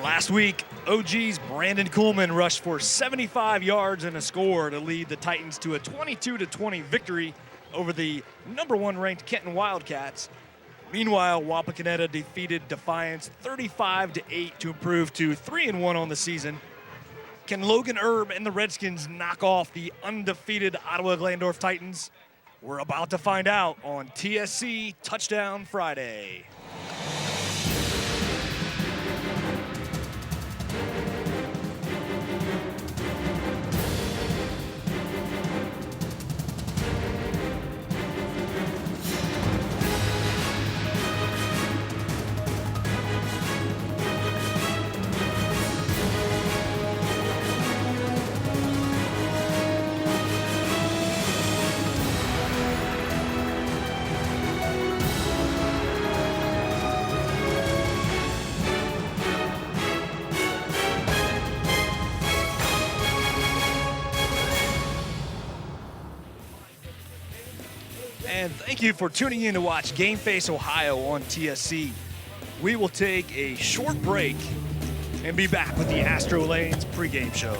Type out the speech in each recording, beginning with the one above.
Last week, OG's Brandon Kuhlman rushed for 75 yards and a score to lead the Titans to a 22-20 victory over the number 1 ranked Kenton Wildcats. Meanwhile, Wapak defeated Defiance 35-8 to improve to 3-1 on the season. Can Logan Erb and the Redskins knock off the undefeated Ottawa Glandorf Titans? We're about to find out on TSC Touchdown Friday. And thank you for tuning in to watch Game Face Ohio on TSC. We will take a short break and be back with the Astro Lanes pregame show.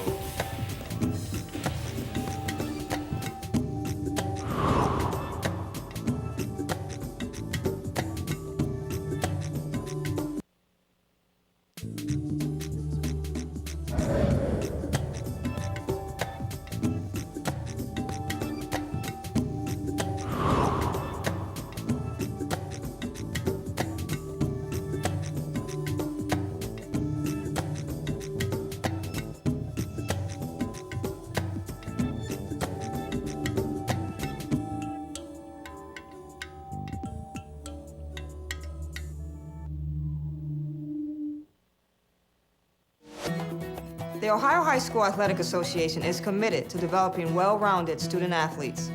The Ohio High School Athletic Association is committed to developing well-rounded student athletes.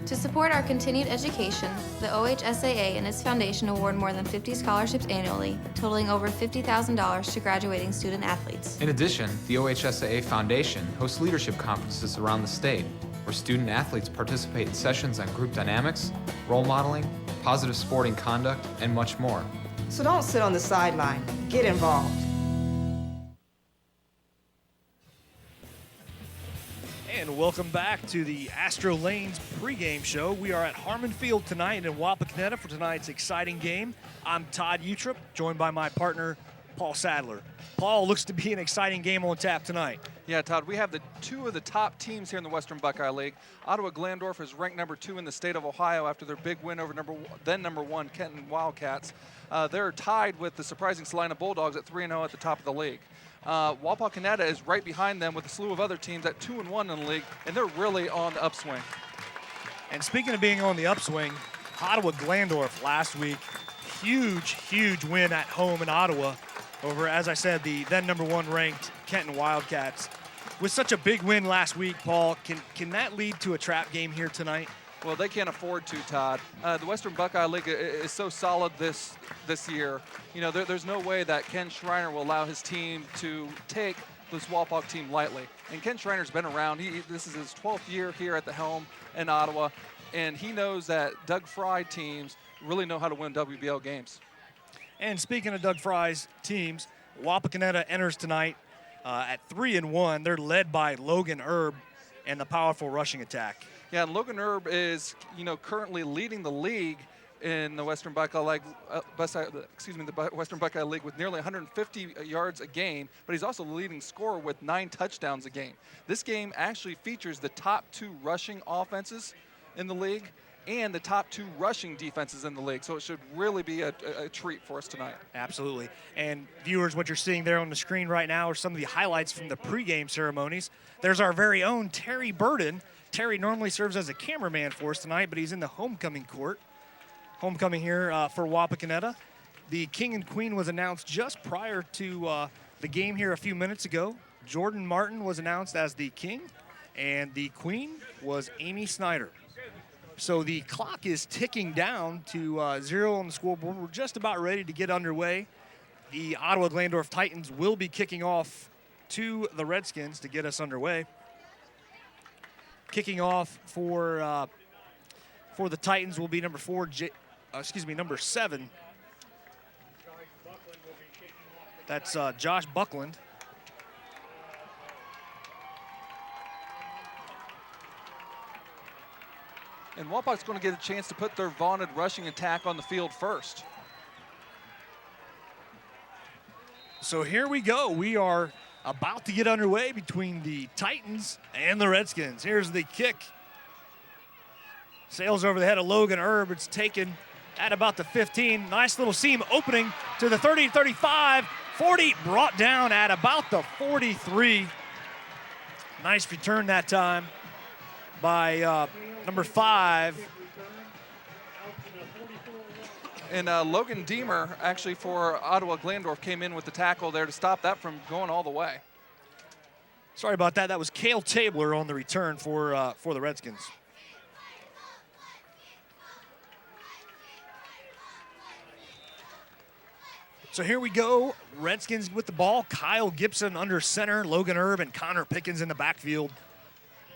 To support our continued education, the OHSAA and its foundation award more than 50 scholarships annually, totaling over $50,000 to graduating student athletes. In addition, the OHSAA Foundation hosts leadership conferences around the state, where student athletes participate in sessions on group dynamics, role modeling, positive sporting conduct, and much more. So don't sit on the sideline. Get involved. And welcome back to the Astro Lanes pregame show. We are at Harmon Field tonight in Wapak for tonight's exciting game. I'm Todd Utrip, joined by my partner, Paul Sadler. Paul, looks to be an exciting game on tap tonight. Yeah, Todd, we have two of the top teams here in the Western Buckeye League. Ottawa Glandorf is ranked number 2 in the state of Ohio after their big win over number 1 Kenton Wildcats. They're tied with the surprising Salina Bulldogs at 3-0 at the top of the league. Wapak is right behind them with a slew of other teams at 2-1 in the league, and they're really on the upswing. And speaking of being on the upswing, Ottawa Glandorf last week, huge win at home in Ottawa over, as I said, the then number 1 ranked Kenton Wildcats. With such a big win last week, Paul, can that lead to a trap game here tonight? Well, they can't afford to, Todd. The Western Buckeye League is so solid this year. You know, there's no way that Ken Schreiner will allow his team to take this Wapak team lightly. And Ken Schreiner's been around. This is his 12th year here at the helm in Ottawa, and he knows that Doug Fry teams really know how to win WBL games. And speaking of Doug Fry's teams, Wapak enters tonight at 3-1. They're led by Logan Erb and the powerful rushing attack. Yeah, and Logan Erb is, currently leading the league in the Western Buckeye League, the Western Buckeye League with nearly 150 yards a game, but he's also the leading scorer with 9 touchdowns a game. This game actually features the top 2 rushing offenses in the league and the top 2 rushing defenses in the league, so it should really be a treat for us tonight. Absolutely. And viewers, what you're seeing there on the screen right now are some of the highlights from the pregame ceremonies. There's our very own Terry Burden. Terry normally serves as a cameraman for us tonight, but he's in the homecoming court. Homecoming here for Wapak. The King and Queen was announced just prior to the game here a few minutes ago. Jordan Martin was announced as the King, and the Queen was Amy Snyder. So the clock is ticking down to 0 on the scoreboard. We're just about ready to get underway. The Ottawa Glandorf Titans will be kicking off to the Redskins to get us underway. Kicking off for the Titans will be number 7, That's Josh Buckland. And Wapak's going to get a chance to put their vaunted rushing attack on the field first. So here we go. We are about to get underway between the Titans and the Redskins. Here's the kick. Sails over the head of Logan Erb. It's taken at about the 15. Nice little seam opening to the 30, 35, 40. Brought down at about the 43. Nice return that time by number 5. And Logan Deemer, actually for Ottawa Glandorf, came in with the tackle there to stop that from going all the way. Sorry about that. That was Cale Tabler on the return for the Redskins. So here we go. Redskins with the ball. Kyle Gibson under center. Logan Erb and Connor Pickens in the backfield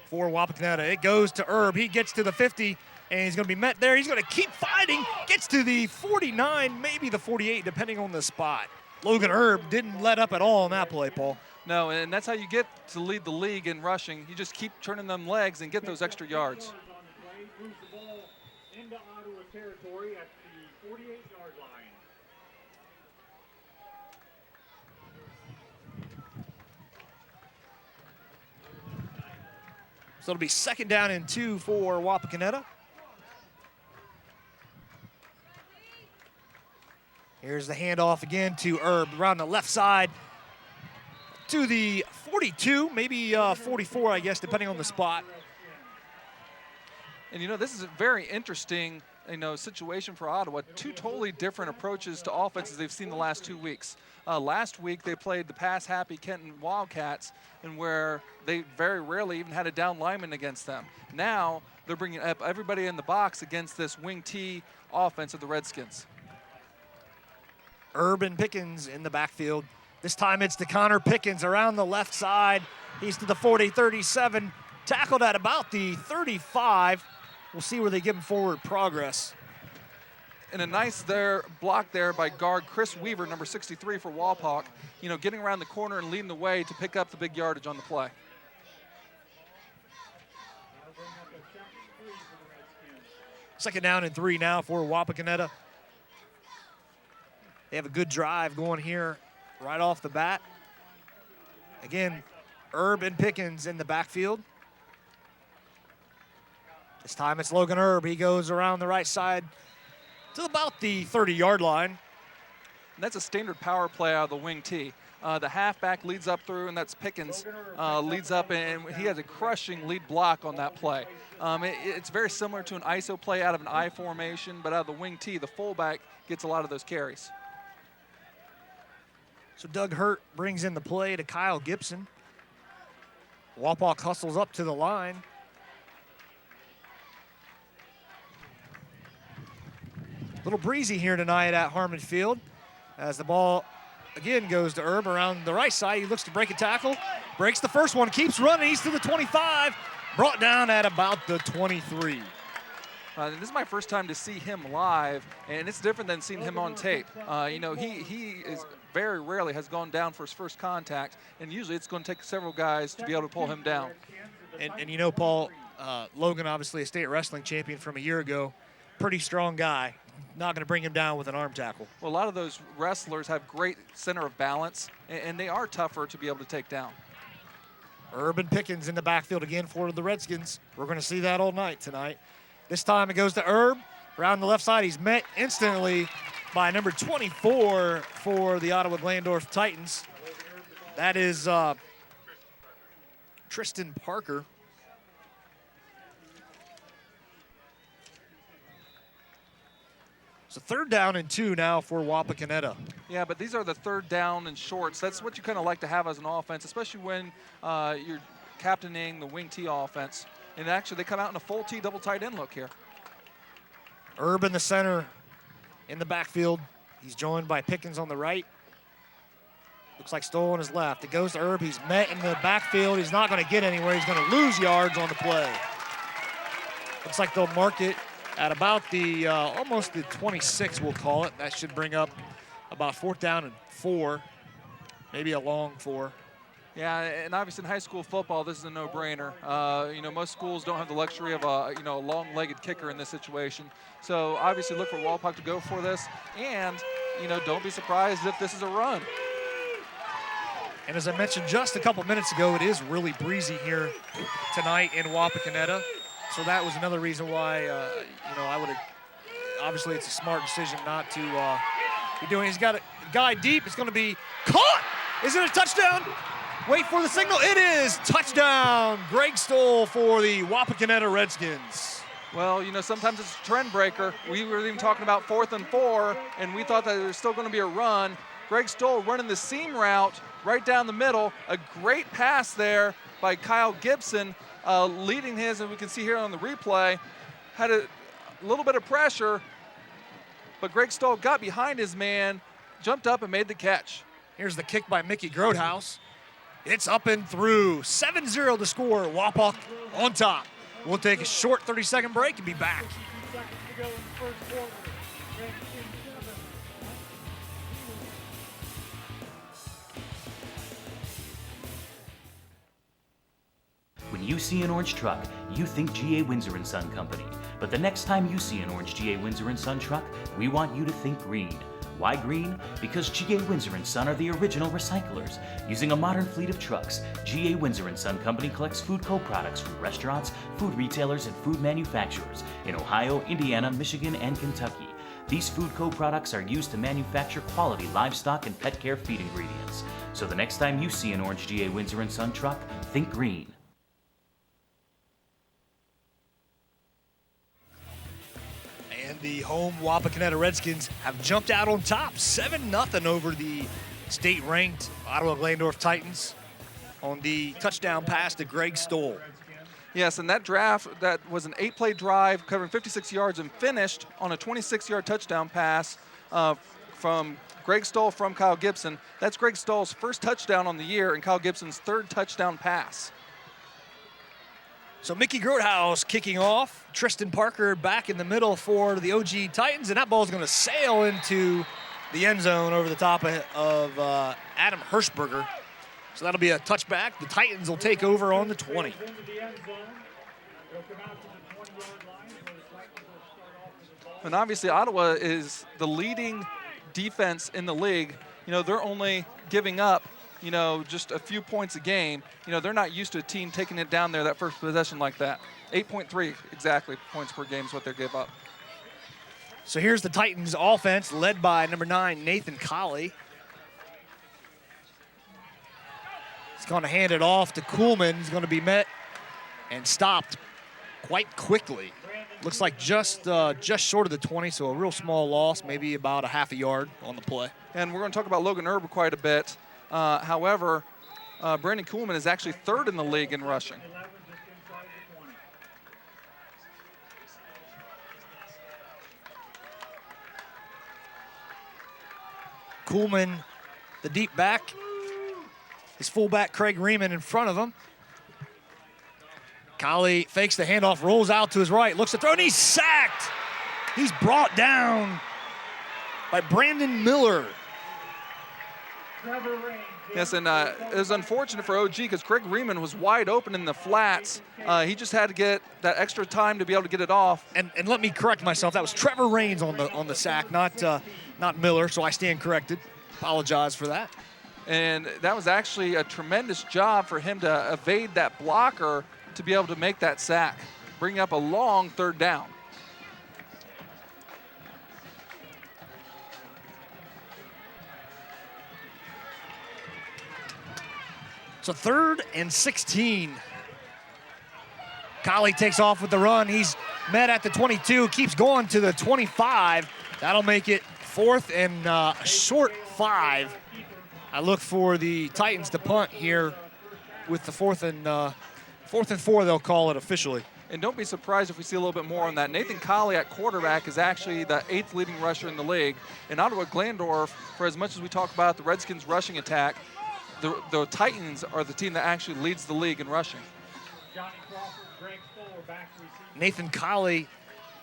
for Wapakoneta. It goes to Erb. He gets to the 50, and he's going to be met there. He's going to keep fighting. Gets to the 49, maybe the 48, depending on the spot. Logan Erb didn't let up at all on that play, Paul. No, and that's how you get to lead the league in rushing. You just keep turning them legs and get those extra yards. Moves the ball into Ottawa territory at the 48-yard line. So it'll be 2nd down and 2 for Wapakoneta. Here's the handoff again to Erb around the left side to the 42, maybe 44, I guess, depending on the spot. And you know, this is a very interesting, situation for Ottawa. 2 totally different approaches to offenses they've seen the last 2 weeks. Last week they played the pass-happy Kenton Wildcats, and where they very rarely even had a down lineman against them. Now they're bringing up everybody in the box against this wing T offense of the Redskins. Urban Pickens in the backfield. This time it's to Connor Pickens around the left side. He's to the 40, 37, tackled at about the 35. We'll see where they give him forward progress. And a nice block there by guard Chris Weaver, number 63 for Wapak, getting around the corner and leading the way to pick up the big yardage on the play. Second down and 3 now for Wapakoneta. They have a good drive going here right off the bat. Again, Erb and Pickens in the backfield. This time it's Logan Erb. He goes around the right side to about the 30-yard line. And that's a standard power play out of the wing T. The halfback leads up through, and that's Pickens leads up, and he has a crushing lead block on that play. It's very similar to an ISO play out of an I formation, but out of the wing T, the fullback gets a lot of those carries. So Doug Hurt brings in the play to Kyle Gibson. Wapak hustles up to the line. A little breezy here tonight at Harmon Field as the ball again goes to Erb around the right side. He looks to break a tackle, breaks the first one, keeps running. He's to the 25, brought down at about the 23. This is my first time to see him live, and it's different than seeing him on tape. He is very rarely has gone down for his first contact, and usually it's going to take several guys to be able to pull him down. And Paul, Logan, obviously a state wrestling champion from a year ago, pretty strong guy. Not going to bring him down with an arm tackle. Well, a lot of those wrestlers have great center of balance, and they are tougher to be able to take down. Urban Pickens in the backfield again for the Redskins. We're going to see that all night tonight. This time it goes to Erb. Around the left side, he's met instantly by number 24 for the Ottawa Glandorf Titans. That is Tristan Parker. So 3rd down and 2 now for Wapakoneta. Yeah, but these are the 3rd down and shorts. That's what you kind of like to have as an offense, especially when you're captaining the wing T offense. And actually, they come out in a full T double tight end look here. Erb in the center, in the backfield. He's joined by Pickens on the right. Looks like Stoll on his left. It goes to Erb. He's met in the backfield. He's not going to get anywhere. He's going to lose yards on the play. Looks like they'll mark it at about the almost the 26, we'll call it. That should bring up about 4th down and 4, maybe a long 4. Yeah, and obviously in high school football, this is a no-brainer. Most schools don't have the luxury of a long-legged kicker in this situation. So obviously look for Wapak to go for this, and don't be surprised if this is a run. And as I mentioned just a couple minutes ago, it is really breezy here tonight in Wapakoneta. So that was another reason why I would have. Obviously, it's a smart decision not to be doing. He's got a guy deep. It's going to be caught. Is it a touchdown? Wait for the signal. It is touchdown. Greg Stoll for the Wapakoneta Redskins. Well, sometimes it's a trend breaker. We were even talking about 4th and 4, and we thought that there was still going to be a run. Greg Stoll running the seam route right down the middle. A great pass there by Kyle Gibson, leading his, and we can see here on the replay, had a little bit of pressure, but Greg Stoll got behind his man, jumped up, and made the catch. Here's the kick by Mickey Groothouse. It's up and through. 7-0 to score. Wapak on top. We'll take a short 30-second break and be back. 2 seconds to go in the first quarter. Redskins 7. When you see an orange truck, you think G.A. Windsor & Son Company. But the next time you see an orange G.A. Windsor & Son truck, we want you to think green. Why green? Because G.A. Windsor & Son are the original recyclers. Using a modern fleet of trucks, G.A. Windsor & Son Company collects food co-products from restaurants, food retailers, and food manufacturers in Ohio, Indiana, Michigan, and Kentucky. These food co-products are used to manufacture quality livestock and pet care feed ingredients. So the next time you see an orange G.A. Windsor & Son truck, think green. And the home Wapakoneta Redskins have jumped out on top, 7-0 over the state-ranked Ottawa Glandorf Titans on the touchdown pass to Greg Stoll. Yes, and that was an 8-play drive covering 56 yards and finished on a 26-yard touchdown pass from Greg Stoll from Kyle Gibson. That's Greg Stoll's first touchdown on the year and Kyle Gibson's 3rd touchdown pass. So Mickey Groothouse kicking off. Tristan Parker back in the middle for the OG Titans, and that ball is going to sail into the end zone over the top of Adam Hirschberger. So that'll be a touchback. The Titans will take over on the 20. Into the end zone. They'll come out to the 20-yard line where the Titans will start off with the ball. And obviously Ottawa is the leading defense in the league. They're only giving up just a few points a game. They're not used to a team taking it down there that first possession like that. 8.3 exactly points per game is what they give up. So here's the Titans offense led by number 9, Nathan Colley. He's going to hand it off to Kuhlman. He's going to be met and stopped quite quickly. Looks like just short of the 20, so a real small loss, maybe about a half a yard on the play. And we're going to talk about Logan Erb quite a bit. However, Brandon Kuhlman is actually 3rd in the league in rushing. 11 just inside the 20. Kuhlman, the deep back. His fullback, Craig Riemann, in front of him. Colley fakes the handoff, rolls out to his right, looks to throw, and he's sacked. He's brought down by Brandon Miller. Trevor Rain. Yes, and it was unfortunate for OG because Craig Riemann was wide open in the flats. He just had to get that extra time to be able to get it off. And let me correct myself. That was Trevor Rains on the sack, not Miller. So I stand corrected. Apologize for that. And that was actually a tremendous job for him to evade that blocker to be able to make that sack, bring up a long 3rd down. So 3rd and 16. Colley takes off with the run. He's met at the 22, keeps going to the 25. That'll make it 4th and a short 5. I look for the Titans to punt here with the 4th and 4, they'll call it officially. And don't be surprised if we see a little bit more on that. Nathan Colley at quarterback is actually the 8th leading rusher in the league. And Ottawa Glandorf, for as much as we talk about the Redskins' rushing attack, the Titans are the team that actually leads the league in rushing. Johnny Crawford, Greg Stoll back to receive. Nathan Colley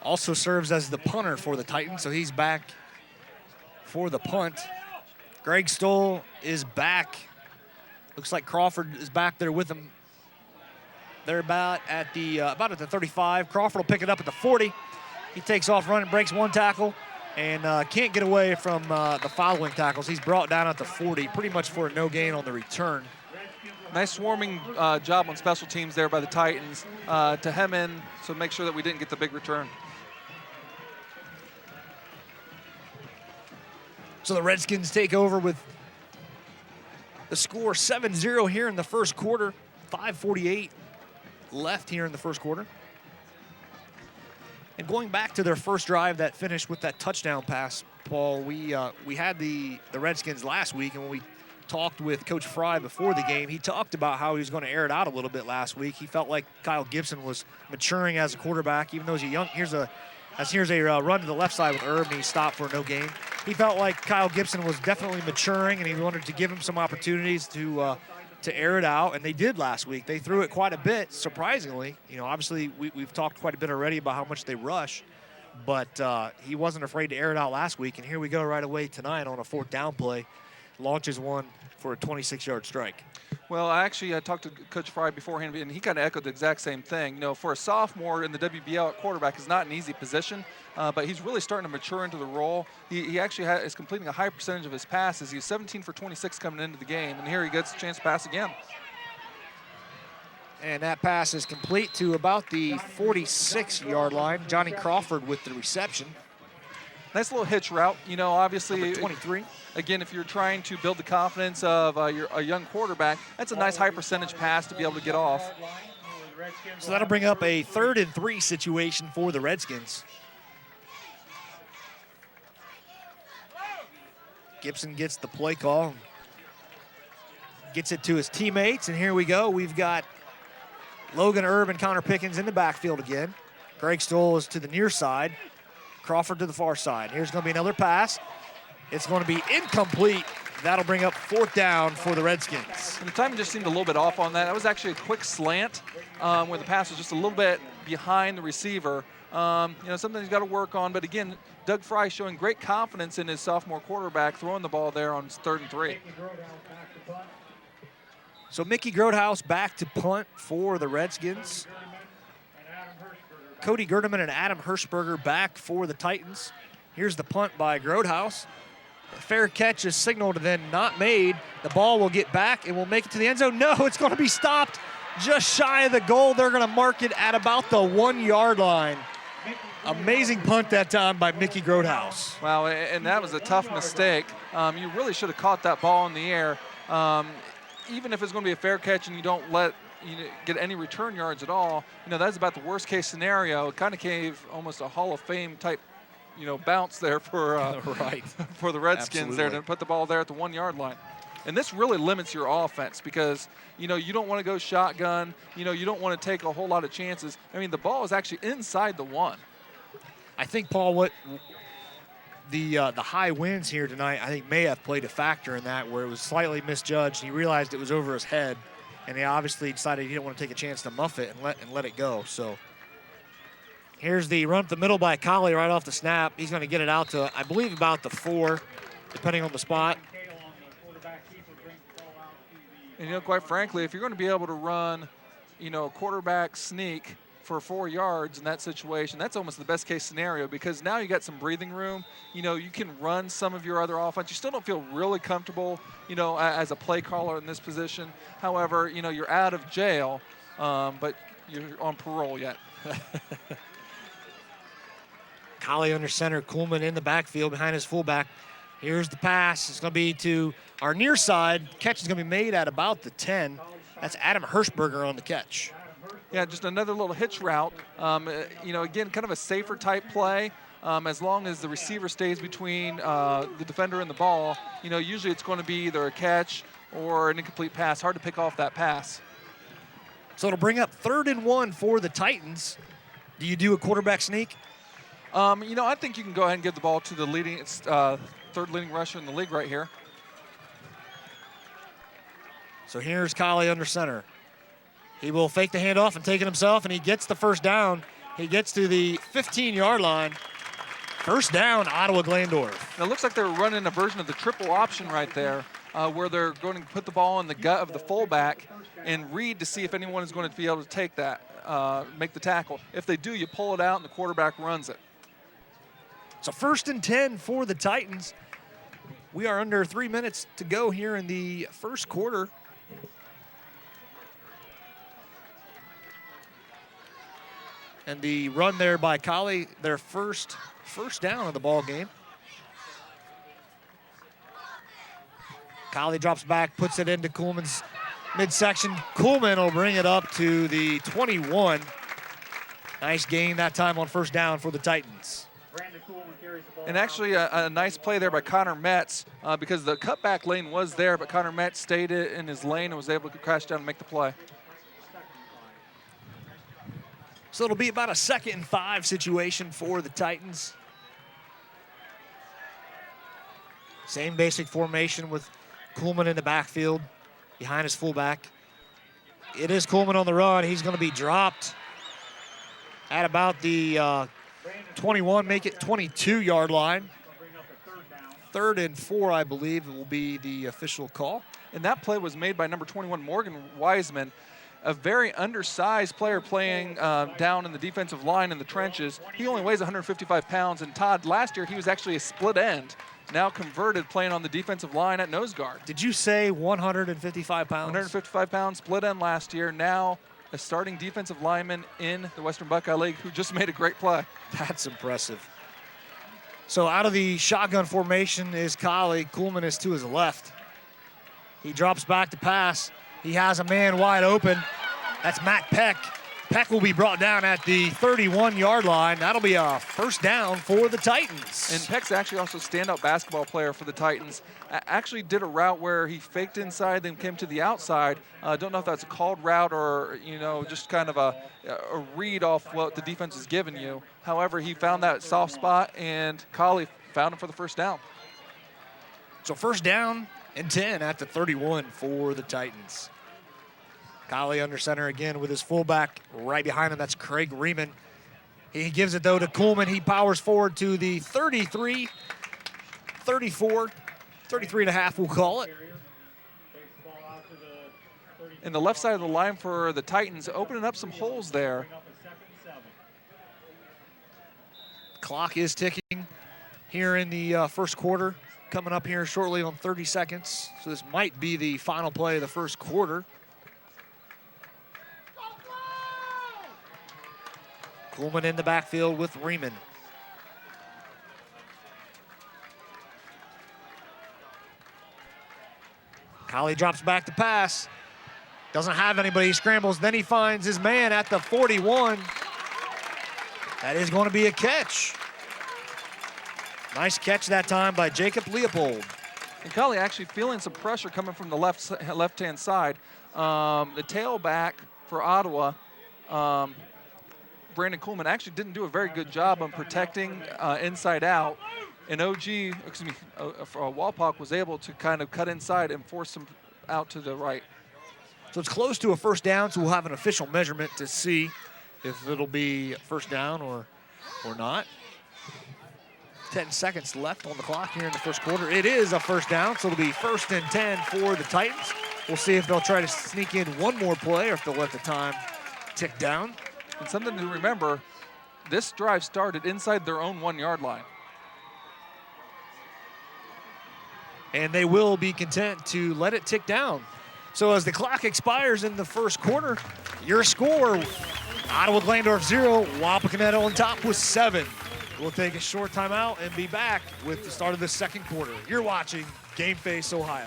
also serves as the punter for the Titans, so he's back for the punt. Greg Stoll is back. Looks like Crawford is back there with him. They're about at the 35. Crawford will pick it up at the 40. He takes off running, breaks one tackle, and can't get away from the following tackles. He's brought down at the 40, pretty much for a no gain on the return. Nice swarming job on special teams there by the Titans to hem in, so make sure that we didn't get the big return. So the Redskins take over with the score 7-0 here in the first quarter. 5:48 left here in the first quarter. And going back to their first drive that finished with that touchdown pass, Paul, we had the Redskins last week, and when we talked with Coach Fry before the game, he talked about how he was going to air it out a little bit last week. He felt like Kyle Gibson was maturing as a quarterback, even though he's a young. Here's a run to the left side with Herb, and he stopped for no gain. He felt like Kyle Gibson was definitely maturing, and he wanted to give him some opportunities to air it out, and they did last week. They threw it quite a bit, surprisingly. You know, obviously we've talked quite a bit already about how much they rush, but he wasn't afraid to air it out last week, and here we go right away tonight on a 4th down play. Launches one for a 26-yard strike. Well, I talked to Coach Fry beforehand, and he kind of echoed the exact same thing. You know, for a sophomore in the WBL at quarterback is not an easy position, but he's really starting to mature into the role. He actually is completing a high percentage of his passes. He's 17 for 26 coming into the game, and here he gets a chance to pass again. And that pass is complete to about the 46-yard line. Johnny Crawford with the reception. Nice little hitch route. You know, obviously, Number 23. Again, if you're trying to build the confidence of a young quarterback, that's a nice high percentage pass to be able to get off. So that'll bring up a 3rd and 3 situation for the Redskins. Gibson gets the play call, gets it to his teammates, and here we go. We've got Logan Erb and Connor Pickens in the backfield again. Greg Stoll is to the near side. Crawford to the far side. Here's going to be another pass. It's going to be incomplete. That'll bring up 4th down for the Redskins. And the timing just seemed a little bit off on that. That was actually a quick slant where the pass was just a little bit behind the receiver. You know, something he's got to work on. But again, Doug Fry showing great confidence in his sophomore quarterback throwing the ball there on 3rd and 3. So Mickey Grodehouse back to punt for the Redskins. Cody Gerdeman and Adam Hirschberger back for the Titans. Here's the punt by Grodehouse. A fair catch is signaled and then not made. The ball will get back and will make it to the end zone. No, it's going to be stopped just shy of the goal. They're going to mark it at about the 1-yard line. Amazing punt that time by Mickey Grodehouse. Wow, and that was a tough mistake. You really should have caught that ball in the air. Even if it's going to be a fair catch and you don't get any return yards at all, you know, that's about the worst case scenario. It kind of gave almost a Hall of Fame type, you know, bounce there for right. for the Redskins. Absolutely. There to put the ball there at the 1-yard line. And this really limits your offense because, you know, you don't want to go shotgun. You know, you don't want to take a whole lot of chances. I mean, the ball is actually inside the 1. I think, Paul, what the high winds here tonight, I think may have played a factor in that, where it was slightly misjudged. He realized it was over his head, and he obviously decided he didn't want to take a chance to muff it and let it go. So here's the run up the middle by Colley right off the snap. He's going to get it out to, I believe, about the 4, depending on the spot. And, you know, quite frankly, if you're going to be able to run, you know, a quarterback sneak for 4 yards in that situation, that's almost the best case scenario because now you got some breathing room. You know, you can run some of your other offense. You still don't feel really comfortable, you know, as a play caller in this position. However, you know, you're out of jail, but you're on parole yet. Colley under center, Kuhlman in the backfield behind his fullback. Here's the pass. It's going to be to our near side. Catch is going to be made at about the 10. That's Adam Hirschberger on the catch. Yeah, just another little hitch route. You know, again, kind of a safer type play. As long as the receiver stays between the defender and the ball, you know, usually it's going to be either a catch or an incomplete pass. Hard to pick off that pass. So it'll bring up 3rd and 1 for the Titans. Do you do a quarterback sneak? You know, I think you can go ahead and give the ball to the leading, 3rd leading rusher in the league right here. So here's Colley under center. He will fake the handoff and take it himself, and he gets the 1st down. He gets to the 15-yard line First down, Ottawa Glandorf. Now, it looks like they were running a version of the triple option right there, where they're going to put the ball in the gut of the fullback and read to see if anyone is going to be able to take that, make the tackle. If they do, you pull it out and the quarterback runs it. So 1st and 10 for the Titans. We are under 3 minutes to go here in the first quarter. And the run there by Colley, their first down of the ball game. Colley drops back, puts it into Kuhlman's midsection. Kuhlman will bring it up to the 21. Nice gain that time on first down for the Titans. And actually a nice play there by Connor Metz because the cutback lane was there, but Connor Metz stayed in his lane and was able to crash down and make the play. So it'll be about a 2nd and 5 situation for the Titans. Same basic formation with Kuhlman in the backfield behind his fullback. It is Kuhlman on the run. He's going to be dropped at about the 21, make it 22-yard line. 3rd and 4, I believe, will be the official call. And that play was made by number 21, Morgan Wiseman, a very undersized player playing down in the defensive line in the trenches. He only weighs 155 pounds, and Todd, last year he was actually a split end, now converted playing on the defensive line at nose guard. Did you say 155 pounds? 155 pounds, split end last year, now a starting defensive lineman in the Western Buckeye League who just made a great play. That's impressive. So out of the shotgun formation is Colley. Kuhlman is to his left. He drops back to pass. He has a man wide open. That's Matt Peck. Peck will be brought down at the 31-yard line. That'll be a first down for the Titans. And Peck's actually also a standout basketball player for the Titans. Actually did a route where he faked inside, then came to the outside. Don't know if that's a called route or, just kind of a read off what the defense is giving you. However, he found that soft spot, and Colley found him for the first down. So first down and 10 at the 31 for the Titans. Colley under center again with his fullback right behind him. That's Craig Riemann. He gives it, though, to Kuhlman. He powers forward to the 33, 34, 33 and a half, we'll call it. And the left side of the line for the Titans, opening up some holes there. Clock is ticking here in the first quarter. Coming up here shortly on 30 seconds. So this might be the final play of the first quarter. Kuhlman in the backfield with Riemann. Colley drops back to pass. Doesn't have anybody. He scrambles. Then he finds his man at the 41. That is going to be a catch. Nice catch that time by Jacob Leopold. And Colley actually feeling some pressure coming from the left-hand side. The tailback for Ottawa, Brandon Kuhlman, actually didn't do a very good job on protecting inside out. And Wapak was able to kind of cut inside and force him out to the right. So it's close to a first down, so we'll have an official measurement to see if it'll be first down or not. 10 seconds left on the clock here in the first quarter. It is a first down, so it'll be 1st and 10 for the Titans. We'll see if they'll try to sneak in one more play or if they'll let the time tick down. And something to remember, this drive started inside their own 1-yard line. And they will be content to let it tick down. So as the clock expires in the first quarter, your score, Ottawa Glandorf 0, Wapak on top with 7. We'll take a short timeout and be back with the start of the second quarter. You're watching Game Face Ohio.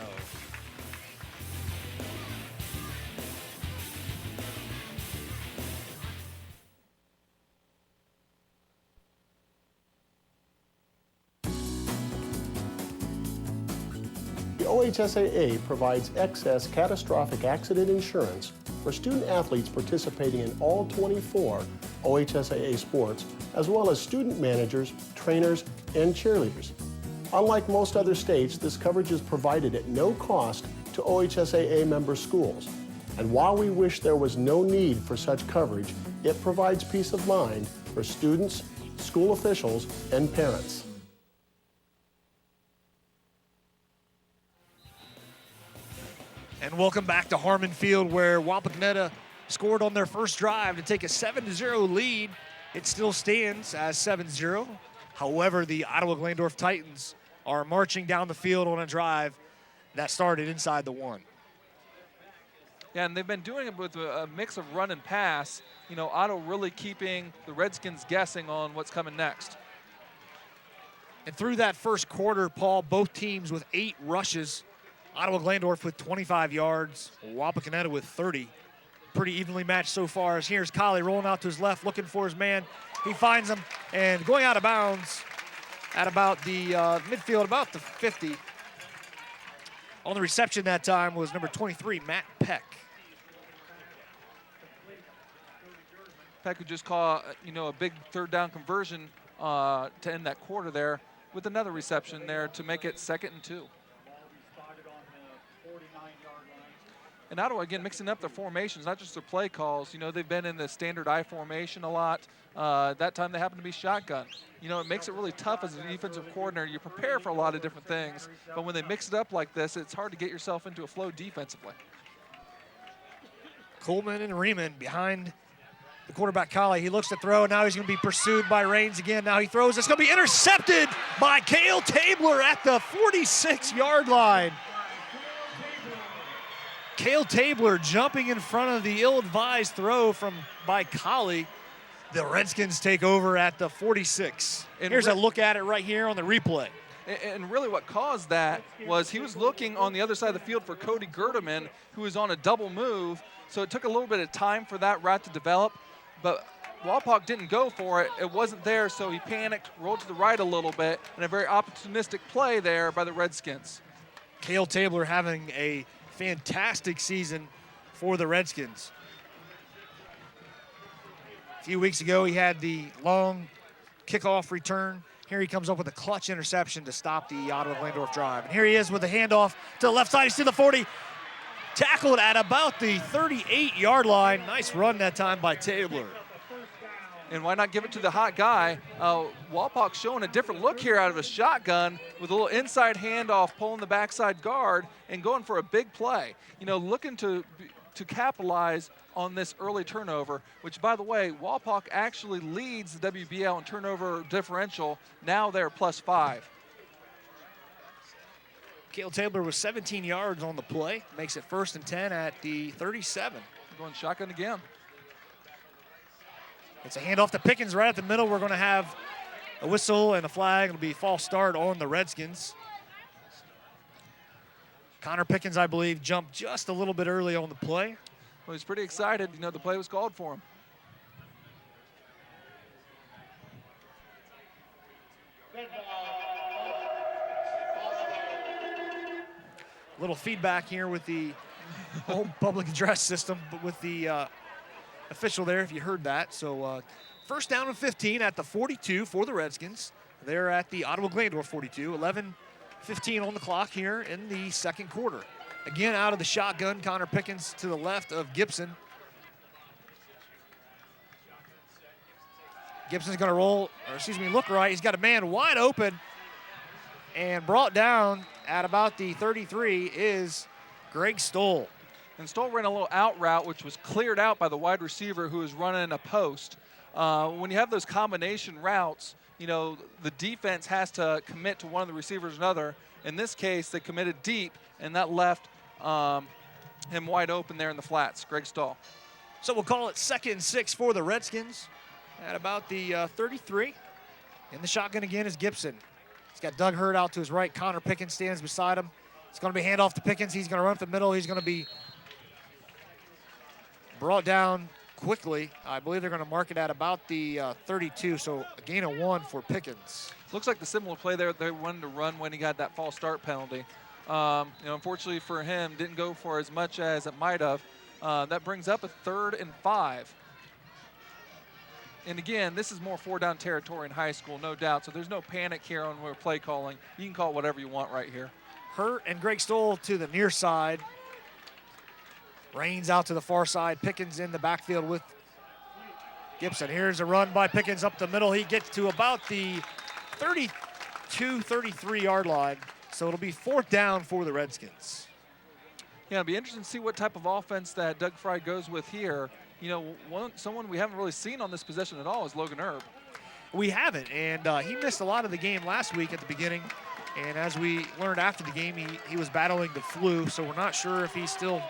The OHSAA provides excess catastrophic accident insurance for student athletes participating in all 24 OHSAA sports, as well as student managers, trainers, and cheerleaders. Unlike most other states, this coverage is provided at no cost to OHSAA member schools. And while we wish there was no need for such coverage, it provides peace of mind for students, school officials, and parents. And welcome back to Harmon Field, where Wapak scored on their first drive to take a 7-0 lead. It still stands as 7-0. However, the Ottawa Glandorf Titans are marching down the field on a drive that started inside the 1. Yeah, and they've been doing it with a mix of run and pass. You know, Ottawa really keeping the Redskins guessing on what's coming next. And through that first quarter, Paul, both teams with 8 rushes. Ottawa Glandorf with 25 yards, Wapak with 30. Pretty evenly matched so far. As here's Colley rolling out to his left, looking for his man. He finds him, and going out of bounds at about the midfield, about the 50. On the reception that time was number 23, Matt Peck. Peck would just call, a big third down conversion to end that quarter there with another reception there to make it 2nd and 2. And Ottawa, again, mixing up their formations, not just their play calls. You know, they've been in the standard I formation a lot. That time they happen to be shotgun. You know, it makes it really tough as a defensive coordinator. You prepare for a lot of different things, but when they mix it up like this, it's hard to get yourself into a flow defensively. Coleman and Riemann behind the quarterback, Colley. He looks to throw, and now he's going to be pursued by Raines again. Now he throws. It's going to be intercepted by Cale Tabler at the 46-yard line. Cale Tabler jumping in front of the ill-advised throw by Colley. The Redskins take over at the 46. And here's a look at it right here on the replay. And really what caused that was he was looking on the other side of the field for Cody Gerdeman, who was on a double move. So it took a little bit of time for that route to develop. But Wapak didn't go for it. It wasn't there, so he panicked, rolled to the right a little bit, and a very opportunistic play there by the Redskins. Cale Tabler having a fantastic season for the Redskins. A few weeks ago, he had the long kickoff return. Here he comes up with a clutch interception to stop the Ottawa Glandorf drive. And here he is with a handoff to the left side. He's to the 40. Tackled at about the 38-yard line. Nice run that time by Tabler. And why not give it to the hot guy? Wapak showing a different look here out of a shotgun with a little inside handoff, pulling the backside guard and going for a big play. You know, looking to capitalize on this early turnover, which, by the way, Wapak actually leads the WBL in turnover differential. Now they're +5. Cale Tabler was 17 yards on the play. Makes it 1st and 10 at the 37. Going shotgun again. It's a handoff to Pickens right at the middle. We're going to have a whistle and a flag. It'll be false start on the Redskins. Connor Pickens, I believe, jumped just a little bit early on the play. Well, he's pretty excited. You know, the play was called for him. A little feedback here with the home public address system, but with the official there, if you heard that. So 1st down and 15 at the 42 for the Redskins. They're at the Ottawa Glandorf 42. 11:15 on the clock here in the 2nd quarter. Again, out of the shotgun, Connor Pickens to the left of Gibson. Gibson's going to look right. He's got a man wide open, and brought down at about the 33 is Greg Stoll. And Stoll ran a little out route, which was cleared out by the wide receiver who was running a post. When you have those combination routes, you know, the defense has to commit to one of the receivers or another. In this case, they committed deep, and that left him wide open there in the flats, Greg Stoll. So we'll call it 2nd and 6 for the Redskins at about the 33. In the shotgun again is Gibson. He's got Doug Hurd out to his right. Connor Pickens stands beside him. It's going to be handoff to Pickens. He's going to run up the middle. He's going to be brought down quickly. I believe they're going to mark it at about the 32, so a gain of 1 for Pickens. Looks like the similar play there they wanted to run when he got that false start penalty. Unfortunately for him, didn't go for as much as it might have. That brings up a 3rd and 5. And again, this is more 4-down territory in high school, no doubt, so there's no panic here on where play calling. You can call it whatever you want right here. Hurt and Greg Stoll to the near side. Raines out to the far side. Pickens in the backfield with Gibson, here's a run by Pickens up the middle. He gets to about the 32, 33-yard line. So it'll be 4th down for the Redskins. Yeah, it'll be interesting to see what type of offense that Doug Fry goes with here. You know, someone we haven't really seen on this possession at all is Logan Erb. We haven't, and he missed a lot of the game last week at the beginning. And as we learned after the game, he was battling the flu, so we're not sure if he's still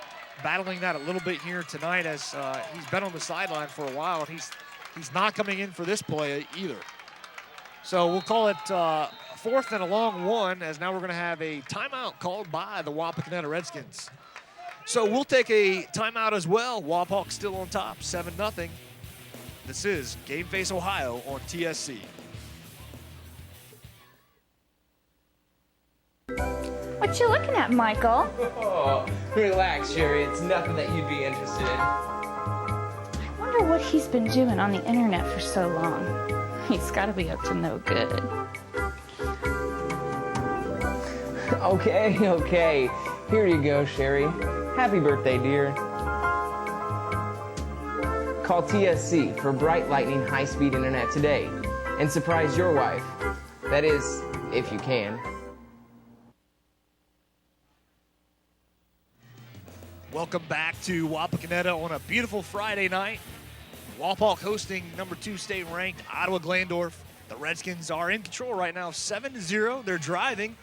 battling that a little bit here tonight, as he's been on the sideline for a while, and he's not coming in for this play either. So we'll call it 4th and a long 1, as now we're going to have a timeout called by the Wapak Redskins. So we'll take a timeout as well. Wapak still on top, 7-0. This is Game Face Ohio on TSC. What you looking at, Michael? Oh, relax, Sherry. It's nothing that you'd be interested in. I wonder what he's been doing on the internet for so long. He's got to be up to no good. Okay. Here you go, Sherry. Happy birthday, dear. Call TSC for bright lightning high-speed internet today and surprise your wife. That is, if you can. Welcome back to Wapakoneta on a beautiful Friday night. Wapak hosting number 2 state-ranked Ottawa Glandorf. The Redskins are in control right now, 7-0. They're driving.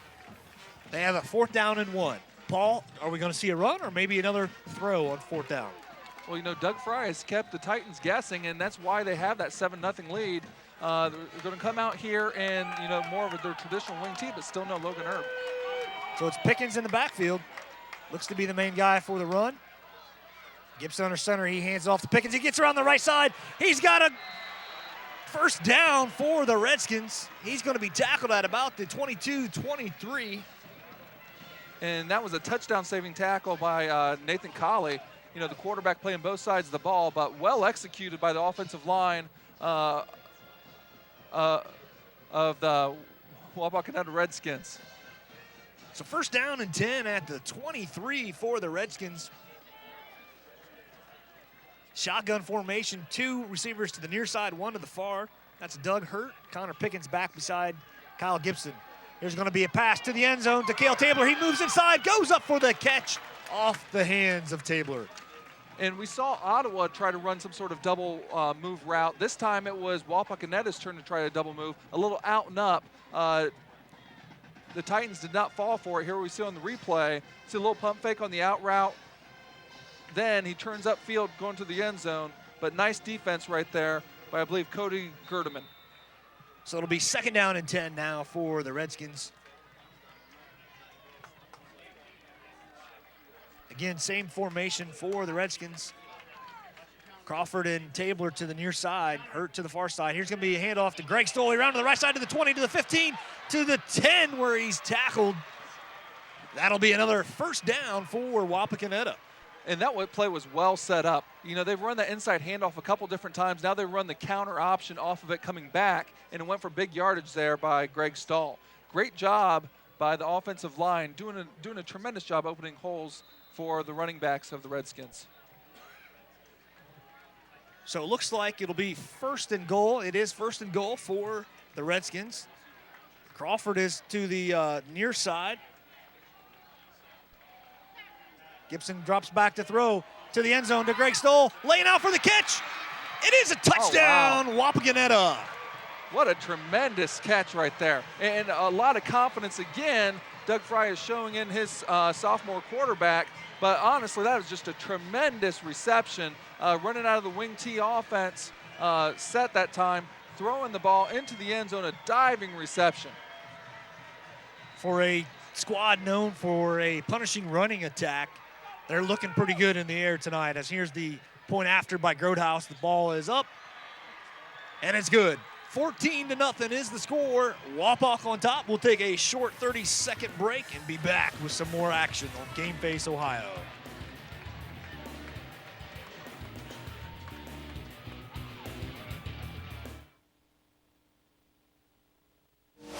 They have a 4th down and 1. Paul, are we going to see a run or maybe another throw on 4th down? Well, you know, Doug Fry has kept the Titans guessing, and that's why they have that 7-0 lead. They're going to come out here and, you know, more of their traditional wing tee, but still no Logan Erb. So it's Pickens in the backfield. Looks to be the main guy for the run. Gibson under center. He hands it off to Pickens. He gets around the right side. He's got a 1st down for the Redskins. He's going to be tackled at about the 22-23. And that was a touchdown-saving tackle by Nathan Colley. You know, the quarterback playing both sides of the ball, but well executed by the offensive line of the Wapak Redskins. So 1st down and 10 at the 23 for the Redskins. Shotgun formation, 2 receivers to the near side, 1 to the far. That's Doug Hurt. Connor Pickens back beside Kyle Gibson. There's going to be a pass to the end zone to Cale Tabler. He moves inside, goes up for the catch off the hands of Tabler. And we saw Ottawa try to run some sort of double move route. This time it was Wapakoneta's turn to try to double move, a little out and up. The Titans did not fall for it. Here we see on the replay, see a little pump fake on the out route. Then he turns upfield going to the end zone, but nice defense right there by, I believe, Cody Gerdeman. So it'll be 2nd down and 10 now for the Redskins. Again, same formation for the Redskins. Crawford and Tabler to the near side, Hurt to the far side. Here's going to be a handoff to Greg Stoley, around to the right side to the 20, to the 15, to the 10 where he's tackled. That'll be another 1st down for Wapakoneta. And that play was well set up. You know, they've run that inside handoff a couple different times. Now they run the counter option off of it coming back, and it went for big yardage there by Greg Stahl. Great job by the offensive line, doing a tremendous job opening holes for the running backs of the Redskins. So it looks like it'll be 1st and goal. It is 1st and goal for the Redskins. Crawford is to the near side. Gibson drops back to throw to the end zone to Greg Stoll, laying out for the catch. It is a touchdown, Oh, wow. Wapakoneta. What a tremendous catch right there. And a lot of confidence again. Doug Fry is showing in his sophomore quarterback. But honestly, that was just a tremendous reception. Running out of the wing T offense set that time, throwing the ball into the end zone, a diving reception. For a squad known for a punishing running attack, they're looking pretty good in the air tonight. As here's the point after by Grotehouse. The ball is up, and it's good. 14-0 is the score. Wapak on top. We'll take a short 30-second break and be back with some more action on Game Face Ohio.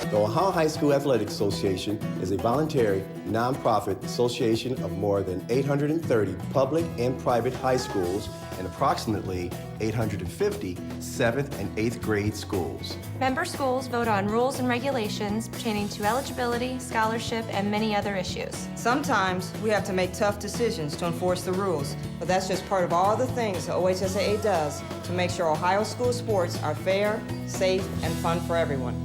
The The Ohio High School Athletic Association is a voluntary, nonprofit association of more than 830 public and private high schools and approximately 850 7th and 8th grade schools. Member schools vote on rules and regulations pertaining to eligibility, scholarship, and many other issues. Sometimes we have to make tough decisions to enforce the rules, but that's just part of all the things the OHSAA does to make sure Ohio school sports are fair, safe, and fun for everyone.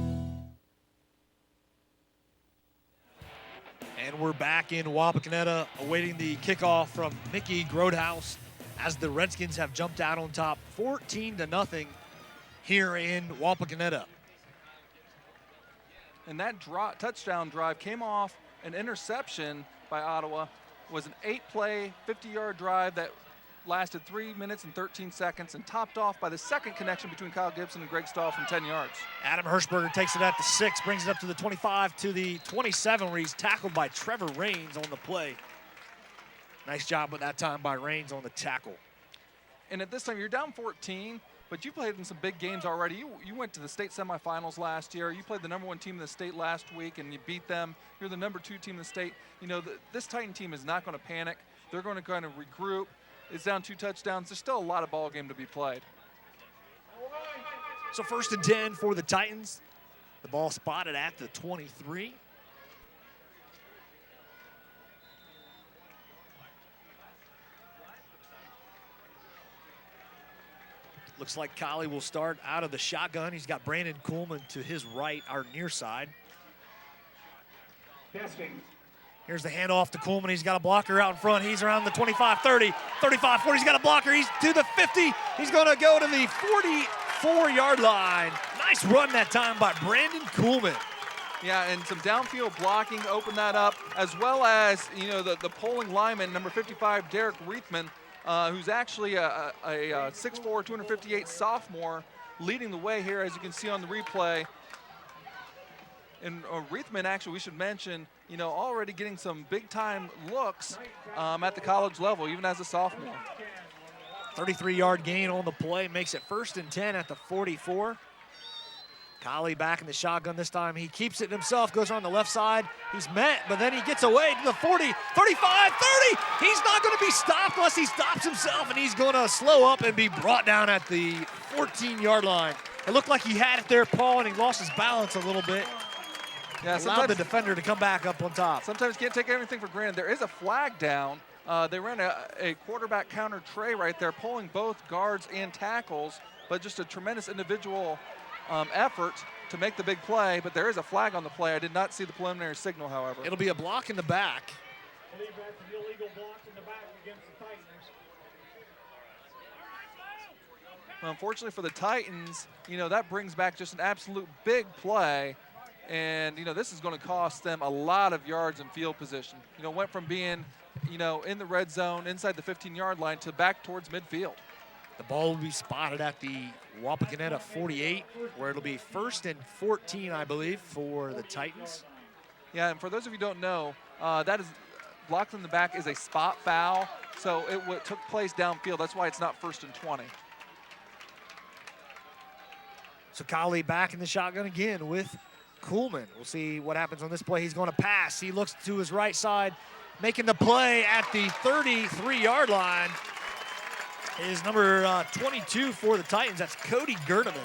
And we're back in Wapakoneta awaiting the kickoff from Mickey Grodhouse as the Redskins have jumped out on top 14-0 here in Wapakoneta. And that touchdown drive came off an interception by Ottawa. Was an 8-play, 50-yard drive that lasted 3 minutes and 13 seconds and topped off by the second connection between Kyle Gibson and Greg Stahl from 10 yards. Adam Hirschberger takes it at the 6, brings it up to the 25, to the 27, where he's tackled by Trevor Raines on the play. Nice job with that time by Raines on the tackle. And at this time, you're down 14, but you played in some big games already. You went to the state semifinals last year. You played the #1 team in the state last week, and you beat them. You're the #2 team in the state. You know, this Titan team is not going to panic. They're going to kind of regroup. It's down 2 touchdowns. There's still a lot of ball game to be played. So 1st and 10 for the Titans. The ball spotted at the 23. Looks like Collie will start out of the shotgun. He's got Brandon Kuhlman to his right, our near side. Testing. Here's the handoff to Kuhlman. He's got a blocker out in front. He's around the 25, 30, 35, 40. He's got a blocker. He's to the 50. He's going to go to the 44-yard line. Nice run that time by Brandon Kuhlman. Yeah, and some downfield blocking to open that up, as well as, you know, the polling lineman, number 55, Derek Reithman, who's actually a 6'4", 258 sophomore, leading the way here, as you can see on the replay. And Reithman, actually, we should mention, you know, already getting some big-time looks at the college level, even as a sophomore. 33-yard gain on the play, makes it 1st and 10 at the 44. Collie back in the shotgun this time. He keeps it himself, goes around the left side. He's met, but then he gets away to the 40, 35, 30. He's not going to be stopped unless he stops himself, and he's going to slow up and be brought down at the 14-yard line. It looked like he had it there, Paul, and he lost his balance a little bit. Yeah, allowed the defender to come back up on top. Sometimes you can't take everything for granted. There is a flag down. They ran a quarterback counter tray right there, pulling both guards and tackles, but just a tremendous individual effort to make the big play, but there is a flag on the play. I did not see the preliminary signal, however. It'll be a block in the back. I believe that's an illegal block in the back against the Titans. Well, unfortunately for the Titans, you know, that brings back just an absolute big play. And, you know, this is going to cost them a lot of yards in field position. You know, went from being, you know, in the red zone inside the 15-yard line to back towards midfield. The ball will be spotted at the Wapakoneta 48, where it'll be 1st and 14, I believe, for the Titans. Yeah, and for those of you who don't know, that is blocked in the back is a spot foul, so it took place downfield. That's why it's not 1st and 20. So Collie back in the shotgun again with Kuhlman. We'll see what happens on this play. He's going to pass. He looks to his right side, making the play at the 33-yard line is number 22 for the Titans. That's Cody Gerdeman.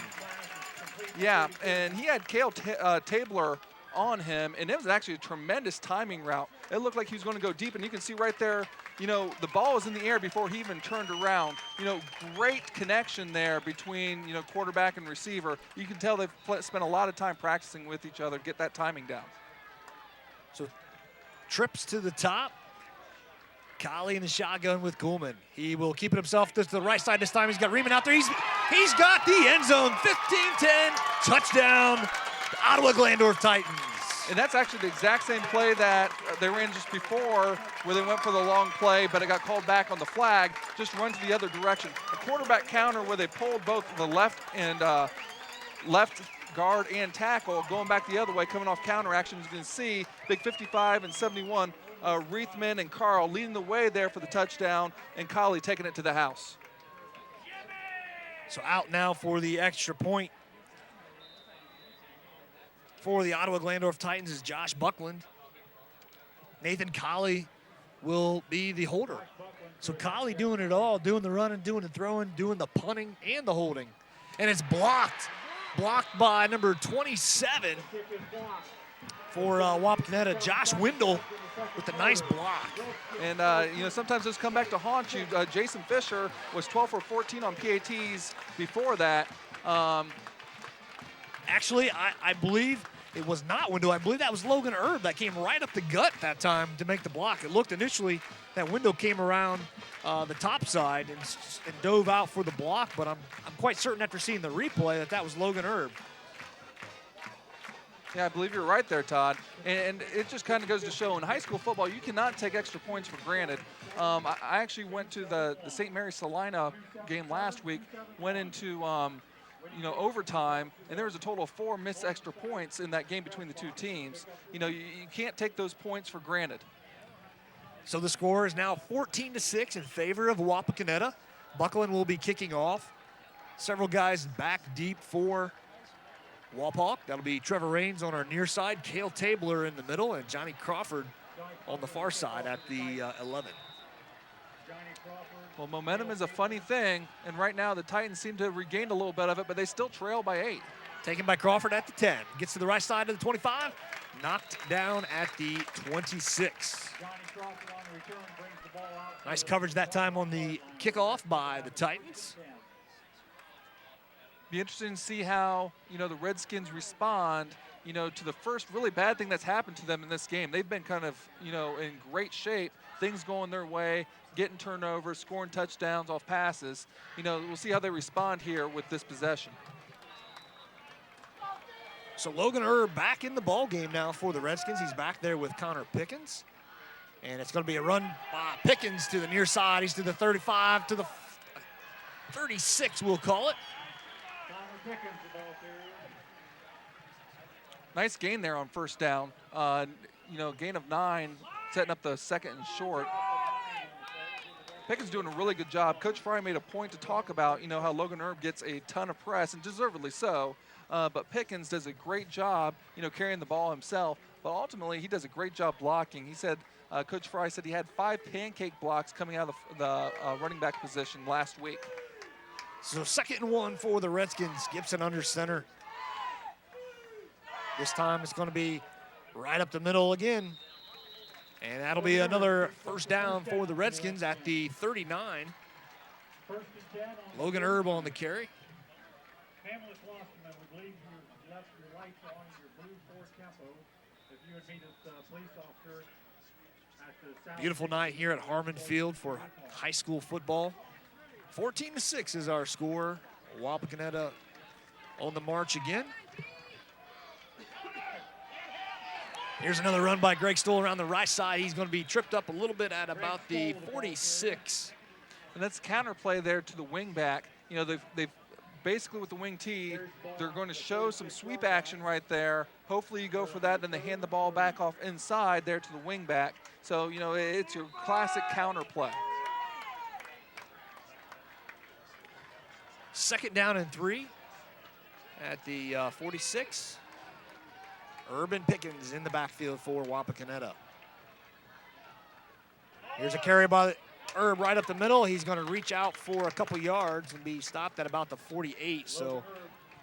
Yeah, and he had Cale Tabler on him, and it was actually a tremendous timing route. It looked like he was going to go deep, and you can see right there, you know, the ball was in the air before he even turned around. You know, great connection there between, you know, quarterback and receiver. You can tell they've spent a lot of time practicing with each other to get that timing down. So trips to the top. Collie in the shotgun with Kuhlman. He will keep it himself to the right side this time. He's got Riemann out there. He's got the end zone. 15-10, touchdown, the Ottawa Glandorf Titans. And that's actually the exact same play that they ran just before, where they went for the long play, but it got called back on the flag. Just run to the other direction. A quarterback counter where they pulled both the left guard and tackle, going back the other way, coming off counter action. As you can see, big 55 and 71. Reithman and Carl leading the way there for the touchdown, and Collie taking it to the house. So out now for the extra point for the Ottawa Glandorf Titans is Josh Buckland. Nathan Colley will be the holder. So Colley doing it all, doing the running, doing the throwing, doing the punting, and the holding. And it's blocked. Blocked by number 27 for Wapakoneta, Josh Windle, with a nice block. And, sometimes those come back to haunt you. Jason Fisher was 12 for 14 on PATs before that. Actually, I believe it was not Windle. I believe that was Logan Erb that came right up the gut that time to make the block. It looked initially that Windle came around the top side and dove out for the block, but I'm quite certain after seeing the replay that was Logan Erb. Yeah, I believe you're right there, Todd. And it just kind of goes to show in high school football, you cannot take extra points for granted. I actually went to the St. Mary Salina game last week, went into overtime, and there was a total of 4 missed extra points in that game between the two teams. You can't take those points for granted. So the score is now 14-6 in favor of Wapakoneta. Buckland will be kicking off. Several guys back deep for Wapak. That'll be Trevor Raines on our near side, Cale Tabler in the middle, and Johnny Crawford on the far side at the 11. Well, momentum is a funny thing, and right now the Titans seem to have regained a little bit of it, but they still trail by 8. Taken by Crawford at the 10. Gets to the right side of the 25. Knocked down at the 26. Nice coverage that time on the kickoff by the Titans. Be interesting to see how, the Redskins respond, to the first really bad thing that's happened to them in this game. They've been kind of, in great shape, things going their way, getting turnovers, scoring touchdowns off passes. We'll see how they respond here with this possession. So Logan Erb back in the ball game now for the Redskins. He's back there with Connor Pickens. And it's going to be a run by Pickens to the near side. He's to the 35, to the 36, we'll call it. Nice gain there on first down. Gain of 9, setting up the second and short. Pickens doing a really good job. Coach Fry made a point to talk about, how Logan Erb gets a ton of press, and deservedly so. But Pickens does a great job, carrying the ball himself. But ultimately, he does a great job blocking. He said, Coach Fry said he had 5 pancake blocks coming out of the running back position last week. So 2nd and 1 for the Redskins. Gibson under center. This time it's going to be right up the middle again. And that'll be another first down for the Redskins at the 39. Logan Erb on the carry. Beautiful night here at Harmon Field for high school football. 14-6 is our score. Wapakoneta on the march again. Here's another run by Greg Stoll around the right side. He's going to be tripped up a little bit at about the 46. And that's counterplay there to the wing back. They've basically with the wing T, they're going to show some sweep action right there. Hopefully you go for that, then they hand the ball back off inside there to the wing back. So, it's your classic counterplay. 2nd down and 3 at the 46. Urban Pickens in the backfield for Wapakoneta. Here's a carry by Erb right up the middle. He's going to reach out for a couple yards and be stopped at about the 48. So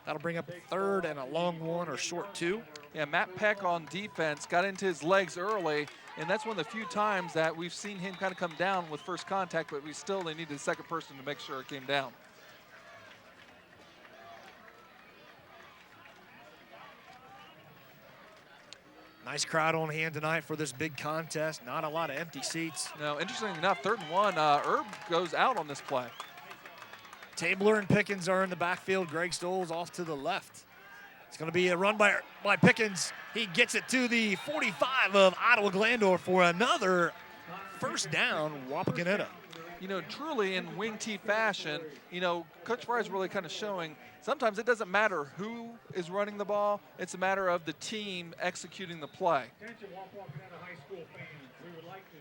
that'll bring up 3rd and a long 1 or short 2. Yeah, Matt Peck on defense got into his legs early, and that's one of the few times that we've seen him kind of come down with first contact, but they needed a second person to make sure it came down. Nice crowd on hand tonight for this big contest. Not a lot of empty seats. No, interestingly enough, 3rd and 1, Erb goes out on this play. Tabler and Pickens are in the backfield. Greg Stoll's off to the left. It's going to be a run by Pickens. He gets it to the 45 of Ottawa Glandorf for another first down, Wapakoneta. Truly in wing T fashion, Coach Fry is really kind of showing sometimes it doesn't matter who is running the ball. It's a matter of the team executing the play.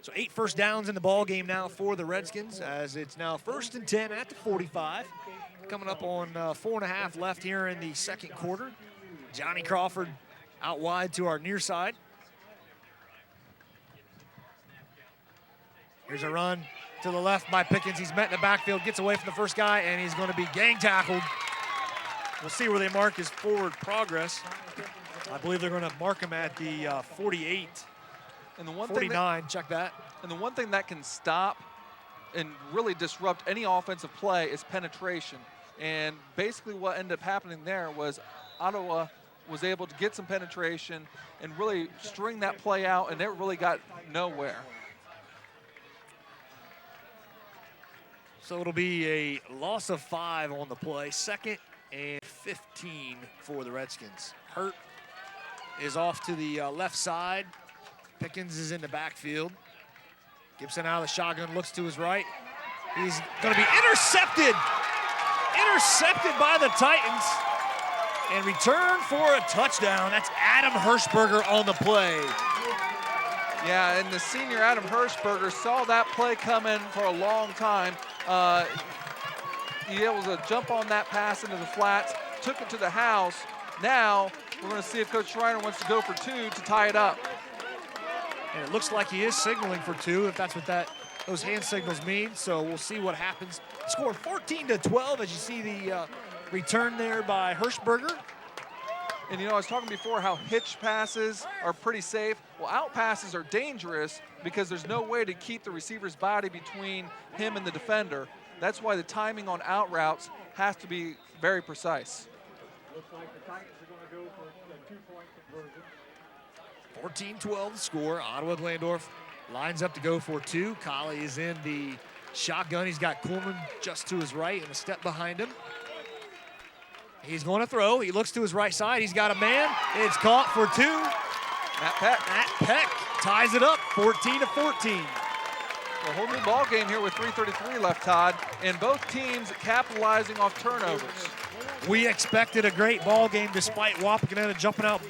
So 8 first downs in the ball game now for the Redskins, as it's now 1st and 10 at the 45. Coming up on 4.5 left here in the second quarter. Johnny Crawford Out wide to our near side. Here's a run to the left by Pickens. He's met in the backfield, gets away from the first guy, and he's going to be gang tackled. We'll see where they mark his forward progress. I believe they're going to mark him at the 48. And the one 49, check that. And the one thing that can stop and really disrupt any offensive play is penetration. And basically what ended up happening there was Ottawa was able to get some penetration and really string that play out, and it really got nowhere. So it'll be a loss of 5 on the play. 2nd and 15 for the Redskins. Hurt is off to the left side. Pickens is in the backfield. Gibson out of the shotgun, looks to his right. He's going to be intercepted. Intercepted by the Titans. And return for a touchdown. That's Adam Hirschberger on the play. Yeah, and the senior Adam Hirschberger saw that play coming for a long time. He was able to jump on that pass into the flats, took it to the house. Now we're going to see if Coach Schreiner wants to go for 2 to tie it up. And it looks like he is signaling for 2, if that's what those hand signals mean. So we'll see what happens. Score 14-12 as you see the return there by Hirschberger. And you know, I was talking before how hitch passes are pretty safe. Well, out passes are dangerous because there's no way to keep the receiver's body between him and the defender. That's why the timing on out routes has to be very precise. Looks like the Titans are going to go for a 2-point conversion. 14-12 score. Ottawa Glandorf lines up to go for 2. Colley is in the shotgun. He's got Coleman just to his right and a step behind him. He's going to throw. He looks to his right side. He's got a man. It's caught for 2. Matt Peck. Matt Peck ties it up, 14-14. A whole new ball game here with 3:33 left, Todd, and both teams capitalizing off turnovers. We expected a great ball game despite Wapak jumping out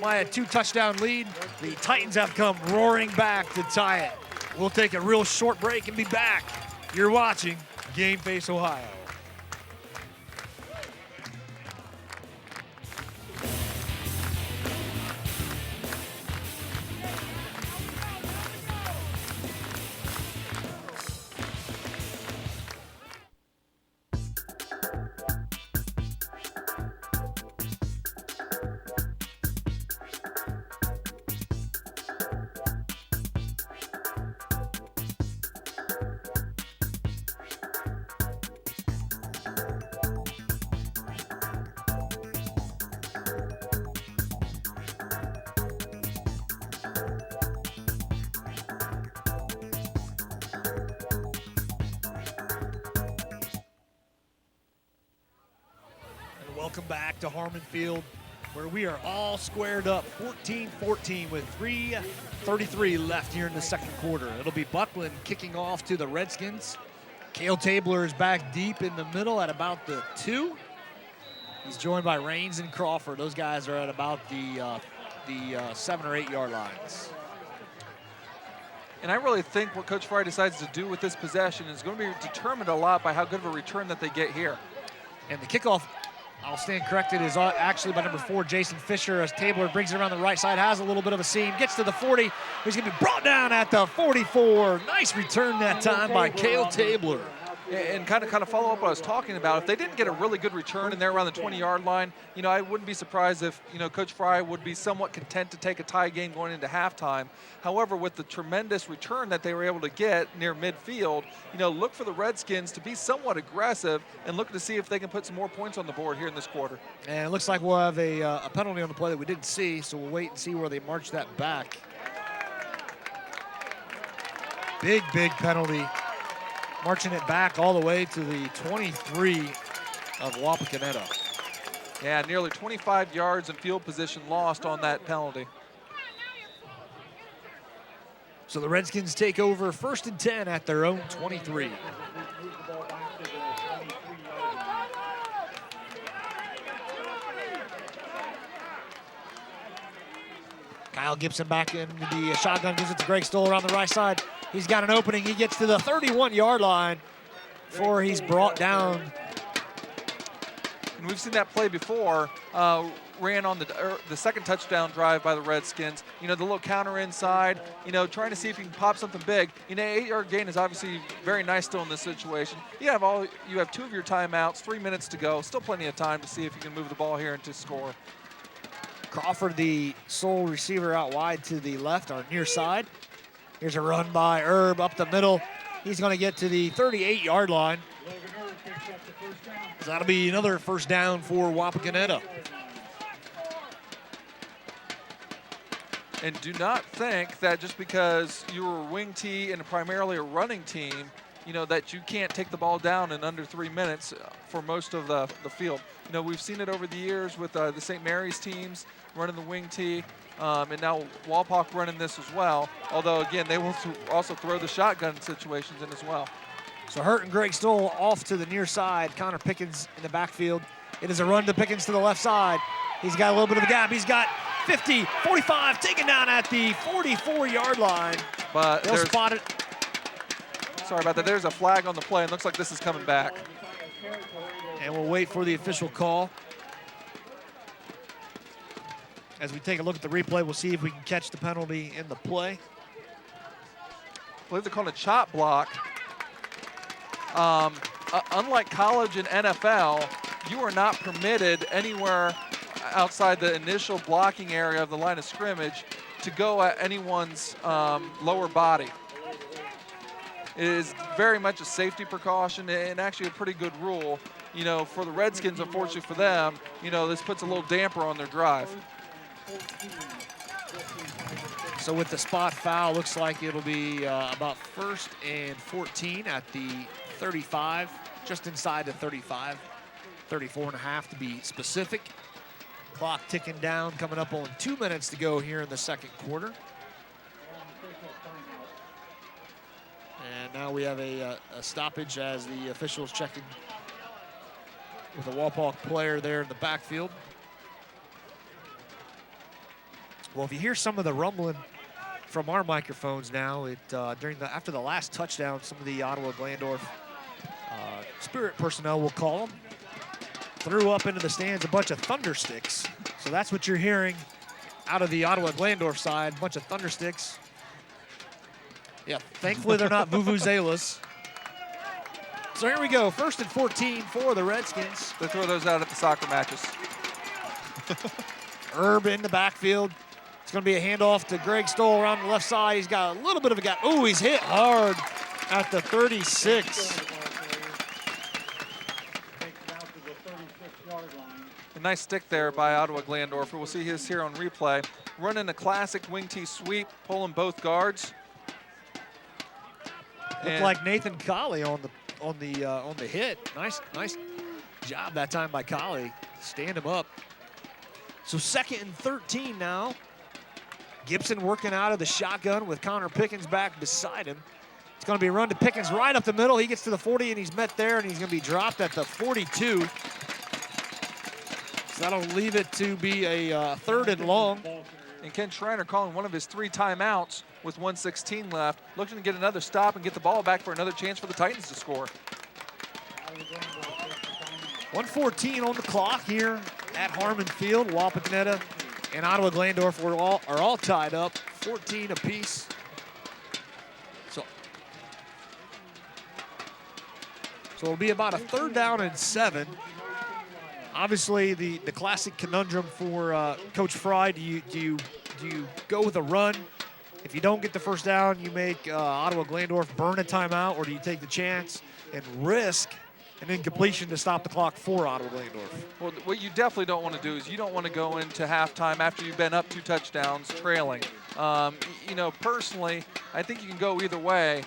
by a 2-touchdown lead. The Titans have come roaring back to tie it. We'll take a real short break and be back. You're watching Game Face Ohio. Welcome back to Harmon Field, where we are all squared up 14-14 with 3:33 left here in the second quarter. It'll be Buckland kicking off to the Redskins. Cale Tabler is back deep in the middle at about the 2. He's joined by Raines and Crawford. Those guys are at about the 7 or 8 yard lines. And I really think what Coach Fry decides to do with this possession is going to be determined a lot by how good of a return that they get here. And the kickoff, I'll stand corrected, is actually by number 4, Jason Fisher, as Tabler brings it around the right side, has a little bit of a seam, gets to the 40. He's going to be brought down at the 44. Nice return that time by Cale Tabler. And kind of follow up what I was talking about. If they didn't get a really good return and they're around the 20-yard line, you know, I wouldn't be surprised if, you know, Coach Fry would be somewhat content to take a tie game going into halftime. However, with the tremendous return that they were able to get near midfield, you know, look for the Redskins to be somewhat aggressive and look to see if they can put some more points on the board here in this quarter. And it looks like we'll have a penalty on the play that we didn't see, so we'll wait and see where they march that back. Big penalty. Marching it back all the way to the 23 of Wapakoneta. Yeah, nearly 25 yards in field position lost on that penalty. So the Redskins take over 1st and 10 at their own 23. Kyle Gibson back in the shotgun, gives it to Greg Stoll around the right side. He's got an opening. He gets to the 31-yard line before he's brought down. And we've seen that play before ran on the second touchdown drive by the Redskins. You know, the little counter inside, you know, trying to see if you can pop something big. You know, 8-yard gain is obviously very nice still in this situation. You have 2 of your timeouts, 3 minutes to go. Still plenty of time to see if you can move the ball here and to score. Crawford, the sole receiver out wide to the left, our near side. Here's a run by Herb up the middle. He's going to get to the 38-yard line. So that'll be another first down for Wapakoneta. And do not think that just because you're a wing T and primarily a running team, you know, that you can't take the ball down in under 3 minutes for most of the field. You know, we've seen it over the years with the St. Mary's teams running the wing T, and now Wapak running this as well. Although, again, they will also throw the shotgun situations in as well. So Hurt and Greg Stoll off to the near side. Connor Pickens in the backfield. It is a run to Pickens to the left side. He's got a little bit of a gap. He's got 50, 45, taken down at the 44-yard line. But they'll spot it. Sorry about that. There's a flag on the play, and looks like this is coming back. And we'll wait for the official call. As we take a look at the replay, we'll see if we can catch the penalty in the play. I believe they're calling a chop block. Unlike college and NFL, you are not permitted anywhere outside the initial blocking area of the line of scrimmage to go at anyone's lower body. It is very much a safety precaution and actually a pretty good rule. You know, for the Redskins, unfortunately for them, you know, this puts a little damper on their drive. So with the spot foul, looks like it'll be about 1st and 14 at the 35, just inside the 35, 34 and a half to be specific. Clock ticking down, coming up on 2 minutes to go here in the second quarter. And now we have a stoppage as the officials checking with a Wapak player there in the backfield. Well, if you hear some of the rumbling from our microphones now, after the last touchdown, some of the Ottawa Glandorf Spirit personnel, will call them, threw up into the stands a bunch of thunder sticks. So that's what you're hearing out of the Ottawa Glandorf side, a bunch of thunder sticks. Yeah, thankfully they're not vuvuzelas. So here we go, 1st and 14 for the Redskins. They throw those out at the soccer matches. Herb in the backfield. It's going to be a handoff to Greg Stoll around the left side. He's got a little bit of a gap. Oh, he's hit hard at the 36. A nice stick there by Ottawa Glandorfer. We'll see his here on replay. Running a classic wing T sweep, pulling both guards. Looked like Nathan Colley on the hit. Nice job that time by Colley. Stand him up. So 2nd and 13 now. Gibson working out of the shotgun with Connor Pickens back beside him. It's going to be a run to Pickens right up the middle. He gets to the 40 and he's met there, and he's going to be dropped at the 42. So that'll leave it to be a 3rd and long. And Ken Schreiner calling one of his 3 timeouts with 1:16 left, looking to get another stop and get the ball back for another chance for the Titans to score. 1:14 on the clock here at Harmon Field. Wapakoneta and Ottawa Glandorf are all tied up, 14 apiece. So it'll be about a 3rd down and 7. Obviously, the classic conundrum for Coach Fry: do you go with a run? If you don't get the first down, you make Ottawa Glandorf burn a timeout, or do you take the chance and risk an incompletion to stop the clock for Ottawa Glandorf? Well, what you definitely don't want to do is you don't want to go into halftime after you've been up 2 touchdowns trailing. You know, personally, I think you can go either way.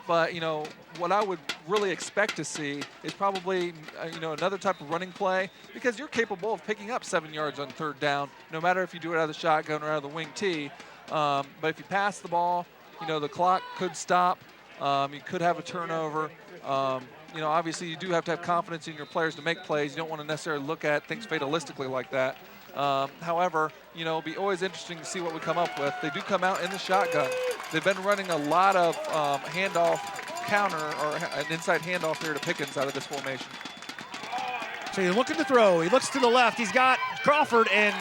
But, you know, what I would really expect to see is probably, you know, another type of running play, because you're capable of picking up 7 yards on 3rd down, no matter if you do it out of the shotgun or out of the wing T. But if you pass the ball, you know, the clock could stop. You could have a turnover. You know, obviously you do have to have confidence in your players to make plays. You don't want to necessarily look at things fatalistically like that. However, you know, it'll be always interesting to see what we come up with. They do come out in the shotgun. They've been running a lot of handoff counter, or an inside handoff here to Pickens out of this formation. So you're looking to throw. He looks to the left. He's got Crawford, and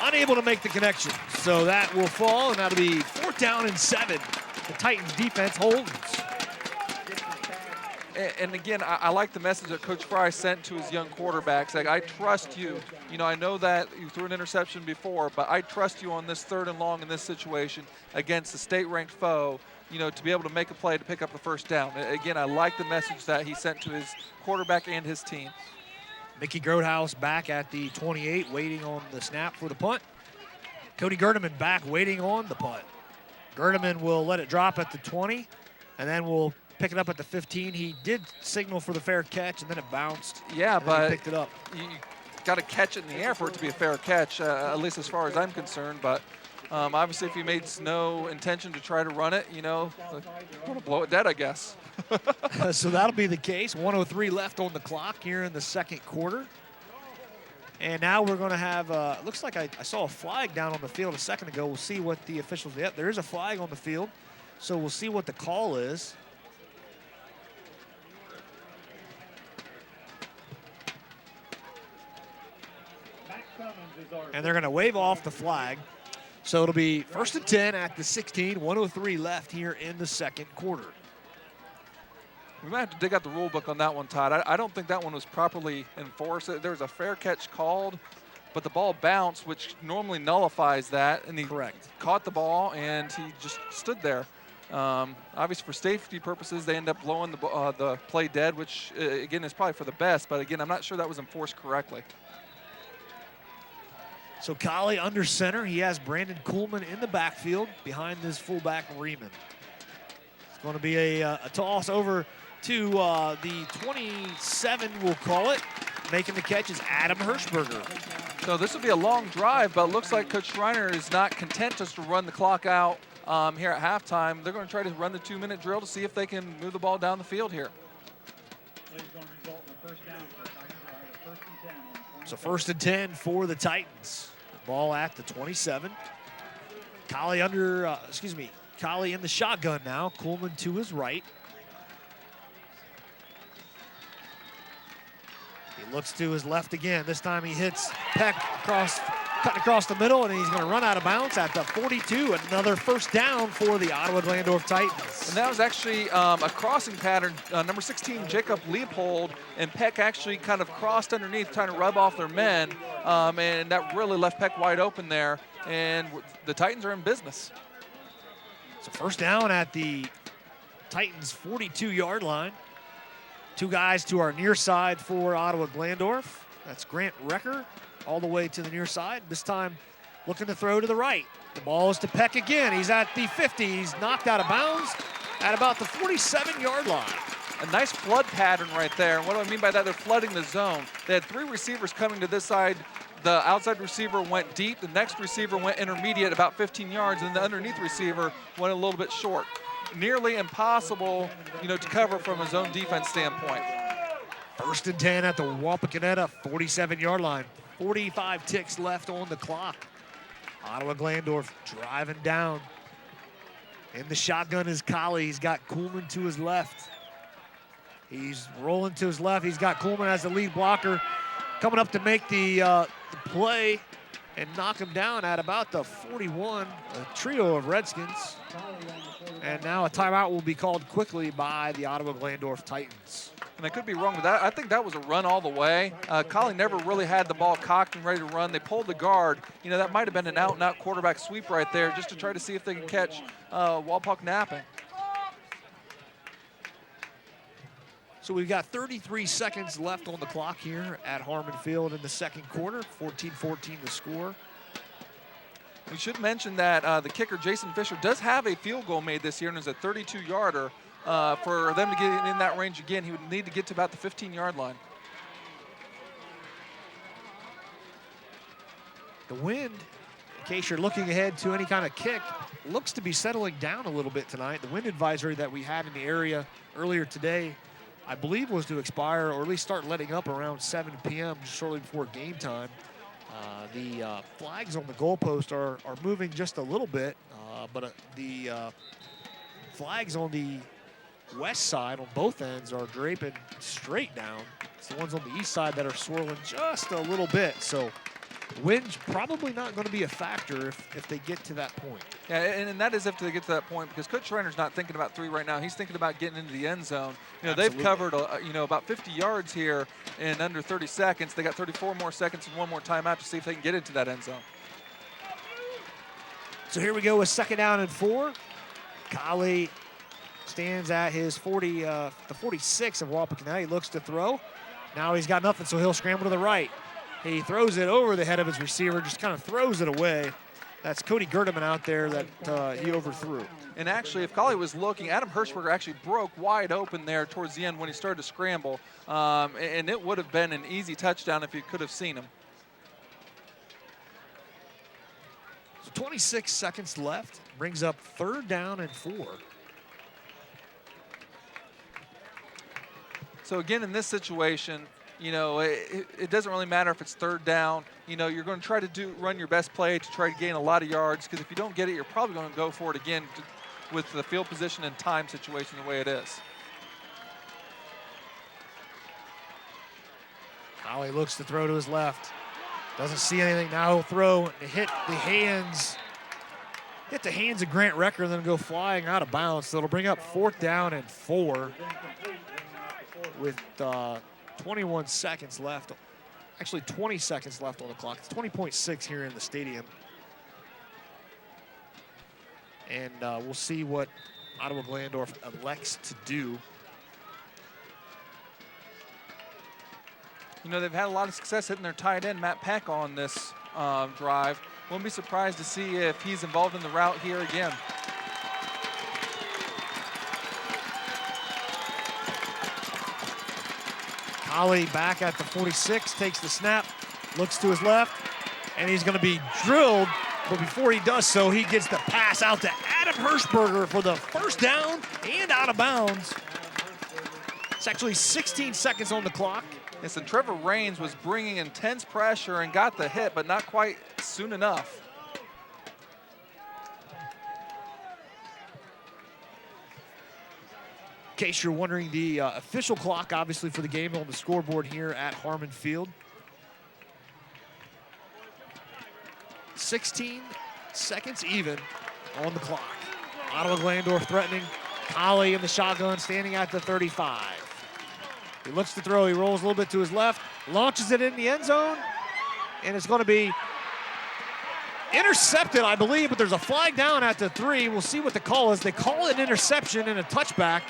unable to make the connection. So that will fall, and that'll be 4th down and 7. The Titans defense holds. And again, I like the message that Coach Fry sent to his young quarterbacks. Like, I trust you. You know, I know that you threw an interception before, but I trust you on this 3rd and long in this situation against a state-ranked foe, you know, to be able to make a play to pick up the 1st down. Again, I like the message that he sent to his quarterback and his team. Mickey Grotehouse back at the 28, waiting on the snap for the punt. Cody Gerdeman back, waiting on the punt. Gerdeman will let it drop at the 20, and then we'll pick it up at the 15. He did signal for the fair catch, and then it bounced. Yeah, but he picked it up. You got to catch it in the air for it to be a fair catch, at least as far as I'm concerned. But obviously, if he made no intention to try to run it, you know, want to blow it dead, I guess. So that'll be the case. 1:03 left on the clock here in the 2nd quarter. And now we're going to have, looks like I saw a flag down on the field a second ago. We'll see what the officials, yep, there is a flag on the field. So we'll see what the call is. And they're going to wave off the flag. So it'll be 1st and 10 at the 16, 1:03 left here in the 2nd quarter. We might have to dig out the rule book on that one, Todd. I don't think that one was properly enforced. There was a fair catch called, but the ball bounced, which normally nullifies that. And he caught the ball, and he just stood there. Obviously, for safety purposes, they end up blowing the play dead, which, again, is probably for the best. But, again, I'm not sure that was enforced correctly. So Colley under center. He has Brandon Kuhlman in the backfield behind this fullback, Riemann. It's going to be a toss over to the 27, we'll call it. Making the catch is Adam Hirschberger. So this will be a long drive, but it looks like Coach Schreiner is not content just to run the clock out here at halftime. They're going to try to run the 2-minute drill to see if they can move the ball down the field here. So 1st and 10 for the Titans. Ball at the 27. Colley Colley in the shotgun now. Kuhlman to his right. He looks to his left again. This time he hits Peck cutting across the middle, and he's going to run out of bounds at the 42. Another 1st down for the Ottawa Glandorf Titans. And that was actually a crossing pattern. Number 16, Jacob Leopold, and Peck actually kind of crossed underneath, trying to rub off their men, and that really left Peck wide open there, and the Titans are in business. So 1st down at the Titans' 42-yard line. 2 guys to our near side for Ottawa Glandorf. That's Grant Recker all the way to the near side. This time looking to throw to the right. The ball is to Peck again. He's at the 50. He's knocked out of bounds at about the 47-yard line. A nice flood pattern right there. And what do I mean by that? They're flooding the zone. They had 3 receivers coming to this side. The outside receiver went deep. The next receiver went intermediate about 15 yards. And the underneath receiver went a little bit short. Nearly impossible, to cover from a zone defense standpoint. 1st and 10 at the Wapakoneta 47-yard line. 45 ticks left on the clock. Ottawa Glandorf driving down. In the shotgun is Colley. He's got Kuhlman to his left. He's rolling to his left. He's got Kuhlman as the lead blocker. Coming up to make the play and knock him down at about the 41. A trio of Redskins. And now a timeout will be called quickly by the Ottawa Glandorf Titans. And I could be wrong with that. I think that was a run all the way. Colley never really had the ball cocked and ready to run. They pulled the guard. That might have been an out-and-out quarterback sweep right there just to try to see if they can catch Wapak napping. So we've got 33 seconds left on the clock here at Harmon Field in the 2nd quarter. 14-14 the score. We should mention that the kicker, Jason Fisher, does have a field goal made this year, and it's a 32-yarder. For them to get in that range again, he would need to get to about the 15-yard line. The wind, in case you're looking ahead to any kind of kick, looks to be settling down a little bit tonight. The wind advisory that we had in the area earlier today, I believe, was to expire or at least start letting up around 7 p.m. shortly before game time. The flags on the goalpost are moving just a little bit, but the flags on the west side on both ends are draping straight down. It's the ones on the east side that are swirling just a little bit. So Wind's probably not going to be a factor if they get to that point. Yeah, and that is if they get to that point, because Coach Schreiner's not thinking about 3 right now. He's thinking about getting into the end zone. They've covered about 50 yards here in under 30 seconds. They got 34 more seconds and 1 more timeout to see if they can get into that end zone. So here we go with 2nd down and 4. Kali stands at his 40, the 46 of Wapak. Now he looks to throw. Now he's got nothing, so he'll scramble to the right. He throws it over the head of his receiver, just kind of throws it away. That's Cody Gerdeman out there that he overthrew. And actually, if Kali was looking, Adam Hirschberger actually broke wide open there towards the end when he started to scramble. And it would have been an easy touchdown if you could have seen him. So 26 seconds left. Brings up 3rd down and 4. So again, in this situation, it doesn't really matter if it's 3rd down. You're going to try to run your best play to try to gain a lot of yards, because if you don't get it, you're probably going to go for it again with the field position and time situation the way it is. Kali looks to throw to his left. Doesn't see anything. Now he'll throw and hit the hands of Grant Recker, and then go flying out of bounds. So it'll bring up 4th down and 4 with 21 seconds left. Actually, 20 seconds left on the clock. It's 20.6 here in the stadium. And we'll see what Ottawa Glandorf elects to do. They've had a lot of success hitting their tight end, Matt Peck, on this drive. Won't be surprised to see if he's involved in the route here again. Kali back at the 46, takes the snap, looks to his left, and he's going to be drilled. But before he does so, he gets the pass out to Adam Hirschberger for the 1st down and out of bounds. It's actually 16 seconds on the clock. Yes, and Trevor Raines was bringing intense pressure and got the hit, but not quite soon enough. In case you're wondering, the official clock, obviously, for the game on the scoreboard here at Harmon Field. 16 seconds even on the clock. Ottawa Glandorf threatening. Kali in the shotgun, standing at the 35. He looks to throw. He rolls a little bit to his left, launches it in the end zone, and it's going to be intercepted, I believe, but there's a flag down at the 3. We'll see what the call is. They call it an interception and a touchback.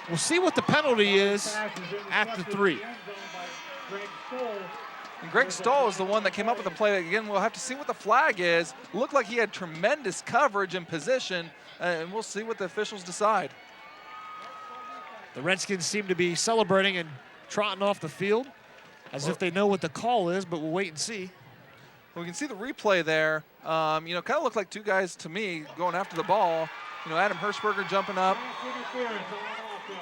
We'll see what the penalty is at the 3. And Greg Stoll is the one that came up with the play. Again, we'll have to see what the flag is. Looked like he had tremendous coverage and position, and we'll see what the officials decide. The Redskins seem to be celebrating and trotting off the field as if they know what the call is, but we'll wait and see. We can see the replay there. Kind of looked like 2 guys to me going after the ball. Adam Hirschberger jumping up.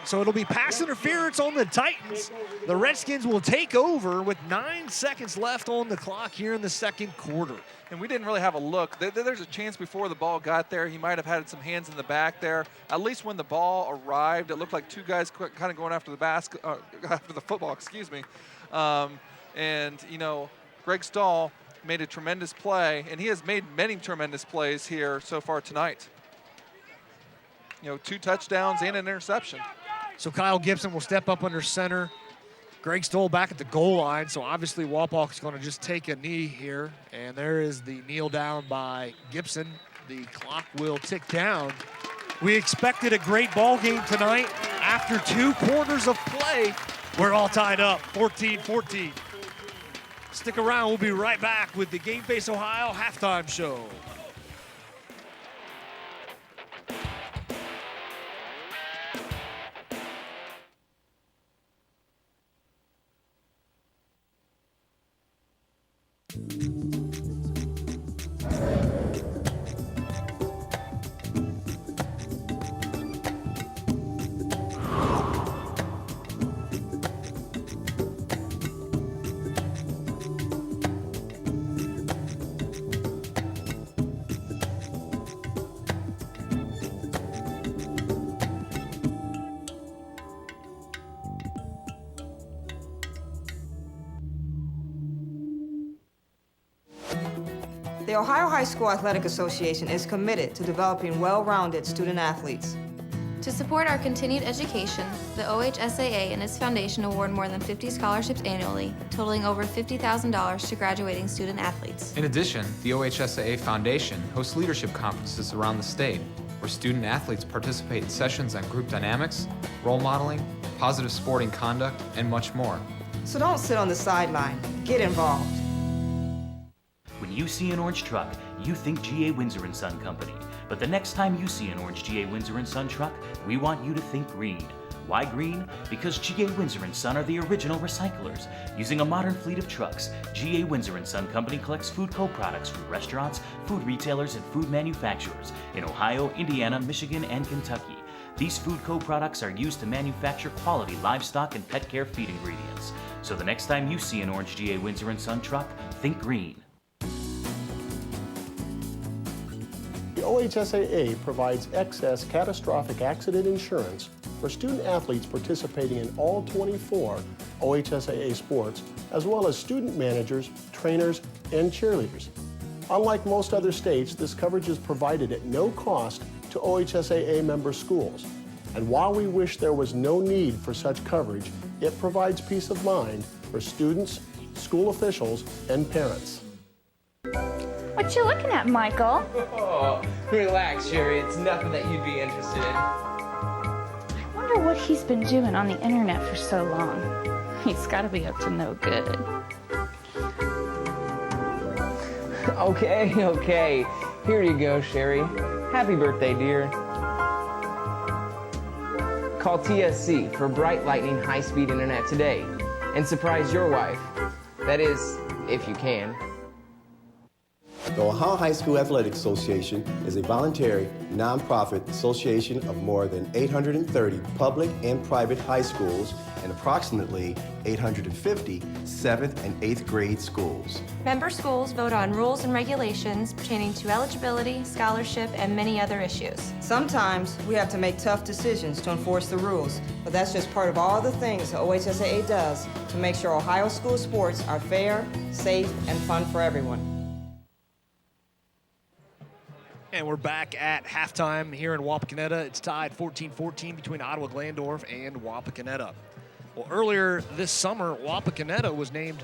So it'll be pass interference on the Titans. The Redskins will take over with 9 seconds left on the clock here in the 2nd quarter. And we didn't really have a look. There's a chance before the ball got there. He might have had some hands in the back there. At least when the ball arrived, it looked like 2 guys kind of going after the after the football, excuse me. Greg Stahl made a tremendous play, and he has made many tremendous plays here so far tonight. 2 touchdowns and an interception. So Kyle Gibson will step up under center. Greg Stoll back at the goal line, so obviously Wapak's going to just take a knee here. And there is the kneel down by Gibson. The clock will tick down. We expected a great ball game tonight. After 2 quarters of play, we're all tied up, 14-14. Stick around, we'll be right back with the Game Face Ohio halftime show. The Ohio High School Athletic Association is committed to developing well-rounded student athletes. To support our continued education, the OHSAA and its foundation award more than 50 scholarships annually, totaling over $50,000 to graduating student athletes. In addition, the OHSAA Foundation hosts leadership conferences around the state where student athletes participate in sessions on group dynamics, role modeling, positive sporting conduct, and much more. So don't sit on the sideline. Get involved. When you see an orange truck, you think GA Windsor & Son Company. But the next time you see an orange GA Windsor & Son truck, we want you to think green. Why green? Because GA Windsor & Son are the original recyclers. Using a modern fleet of trucks, GA Windsor & Son Company collects food co-products from restaurants, food retailers, and food manufacturers in Ohio, Indiana, Michigan, and Kentucky. These food co-products are used to manufacture quality livestock and pet care feed ingredients. So the next time you see an orange GA Windsor & Son truck, think green. The OHSAA provides excess catastrophic accident insurance for student athletes participating in all 24 OHSAA sports, as well as student managers, trainers, and cheerleaders. Unlike most other states, this coverage is provided at no cost to OHSAA member schools. And while we wish there was no need for such coverage, it provides peace of mind for students, school officials, and parents. What you looking at, Michael? Oh, relax, Sherry. It's nothing that you'd be interested in. I wonder what he's been doing on the internet for so long. He's got to be up to no good. Okay. Here you go, Sherry. Happy birthday, dear. Call TSC for bright lightning high-speed internet today and surprise your wife. That is, if you can. The Ohio High School Athletic Association is a voluntary, nonprofit association of more than 830 public and private high schools and approximately 850 7th and 8th grade schools. Member schools vote on rules and regulations pertaining to eligibility, scholarship, and many other issues. Sometimes we have to make tough decisions to enforce the rules, but that's just part of all the things the OHSAA does to make sure Ohio school sports are fair, safe, and fun for everyone. And we're back at halftime here in Wapakoneta. It's tied 14-14 between Ottawa Glandorf and Wapakoneta. Well, earlier this summer, Wapakoneta was named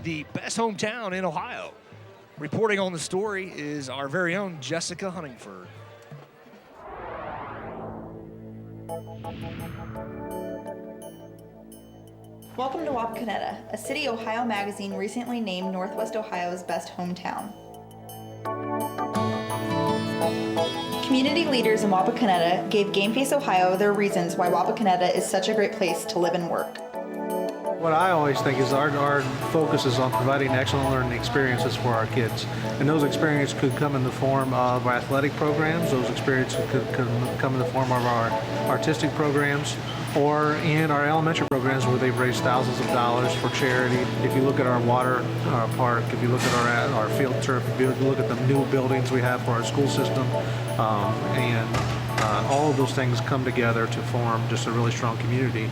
the best hometown in Ohio. Reporting on the story is our very own Jessica Huntingford. Welcome to Wapakoneta, a City Ohio magazine recently named Northwest Ohio's best hometown. Community leaders in Wapakoneta gave Game Face Ohio their reasons why Wapakoneta is such a great place to live and work. What I always think is our focus is on providing excellent learning experiences for our kids. And those experiences could come in the form of our athletic programs, those experiences could come in the form of our artistic programs, or in our elementary programs where they've raised thousands of dollars for charity. If you look at our water park, if you look at our field turf, if you look at the new buildings we have for our school system, and all of those things come together to form just a really strong community.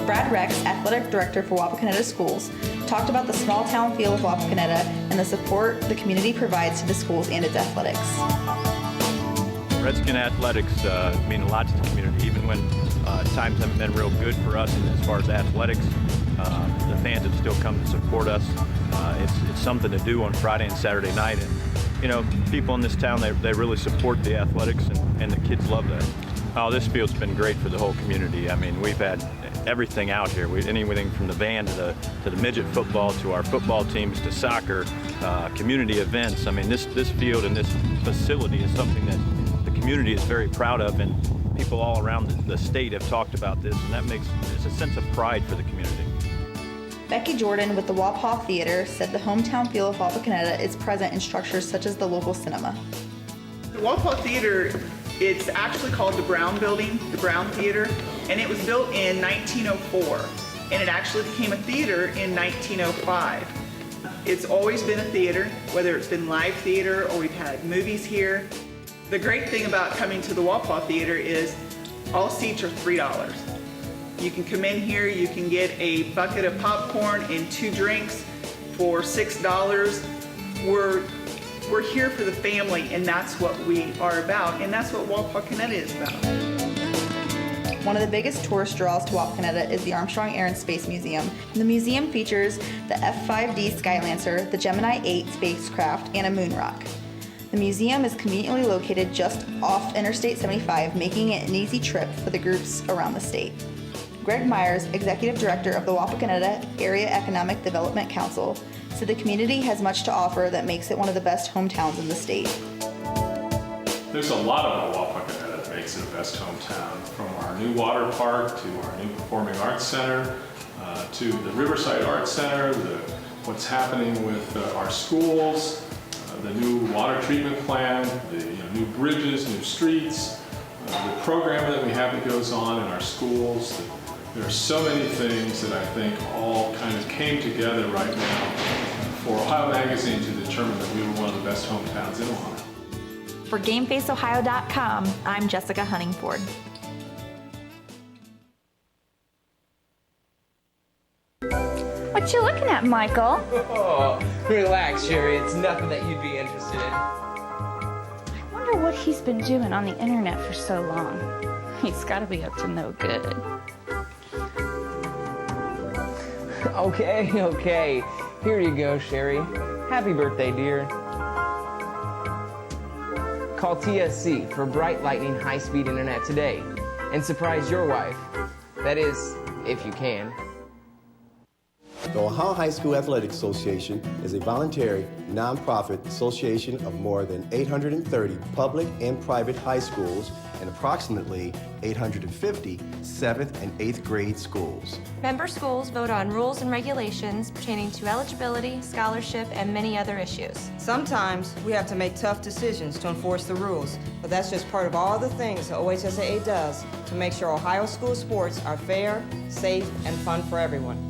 Brad Rex, athletic director for Wapakoneta Schools, talked about the small town feel of Wapakoneta and the support the community provides to the schools and its athletics. Redskin athletics mean a lot to the community, even when times haven't been real good for us as far as athletics. The fans have still come to support us. It's something to do on Friday and Saturday night, and you know, people in this town, they really support the athletics, and the kids love that. Oh, this field's been great for the whole community. I mean, we've had everything out here. Anything from the band to the midget football to our football teams to soccer, community events. I mean, this field and this facility is something that the community is very proud of, and people all around the state have talked about this, and that makes it's a sense of pride for the community. Becky Jordan with the Wapak Theater said the hometown feel of Wapakoneta is present in structures such as the local cinema. The Wapak Theater, it's actually called the Brown Building, the Brown Theater, and it was built in 1904, and it actually became a theater in 1905. It's always been a theater, whether it's been live theater or we've had movies here. The great thing about coming to the Wapak Theater is all seats are $3. You can come in here, you can get a bucket of popcorn and 2 drinks for $6, we're here for the family, and that's what we are about, and that's what Wapak is about. One of the biggest tourist draws to Wapakoneta is the Armstrong Air and Space Museum. The museum features the F-5D Skylancer, the Gemini 8 spacecraft, and a moon rock. The museum is conveniently located just off Interstate 75, making it an easy trip for the groups around the state. Greg Myers, Executive Director of the Wapakoneta Area Economic Development Council, said the community has much to offer that makes it one of the best hometowns in the state. There's a lot about Wapakoneta that makes it a best hometown, from our new water park to our new performing arts center, to the Riverside Arts Center, what's happening with our schools, the new water treatment plant, the new bridges, new streets, the programming that we have that goes on in our schools. There are so many things that I think all kind of came together right now for Ohio Magazine to determine that we were one of the best hometowns in Ohio. For GameFaceOhio.com, I'm Jessica Huntingford. What you looking at, Michael? Oh, relax, Sherry. It's nothing that you'd be interested in. I wonder what he's been doing on the internet for so long. He's got to be up to no good. Okay. Here you go, Sherry. Happy birthday, dear. Call TSC for bright lightning high-speed internet today and surprise your wife. That is, if you can. The Ohio High School Athletic Association is a voluntary, nonprofit association of more than 830 public and private high schools and approximately 850 7th and 8th grade schools. Member schools vote on rules and regulations pertaining to eligibility, scholarship, and many other issues. Sometimes we have to make tough decisions to enforce the rules, but that's just part of all the things the OHSAA does to make sure Ohio school sports are fair, safe, and fun for everyone.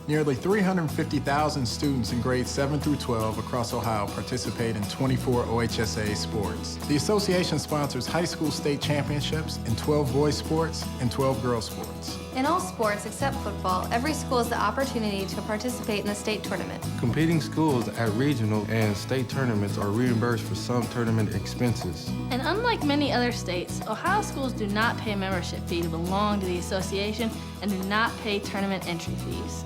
Nearly 350,000 students in grades 7 through 12 across Ohio participate in 24 OHSAA sports. The association sponsors high school state championships in 12 boys sports and 12 girls sports. In all sports except football, every school has the opportunity to participate in the state tournament. Competing schools at regional and state tournaments are reimbursed for some tournament expenses. And unlike many other states, Ohio schools do not pay a membership fee to belong to the association and do not pay tournament entry fees.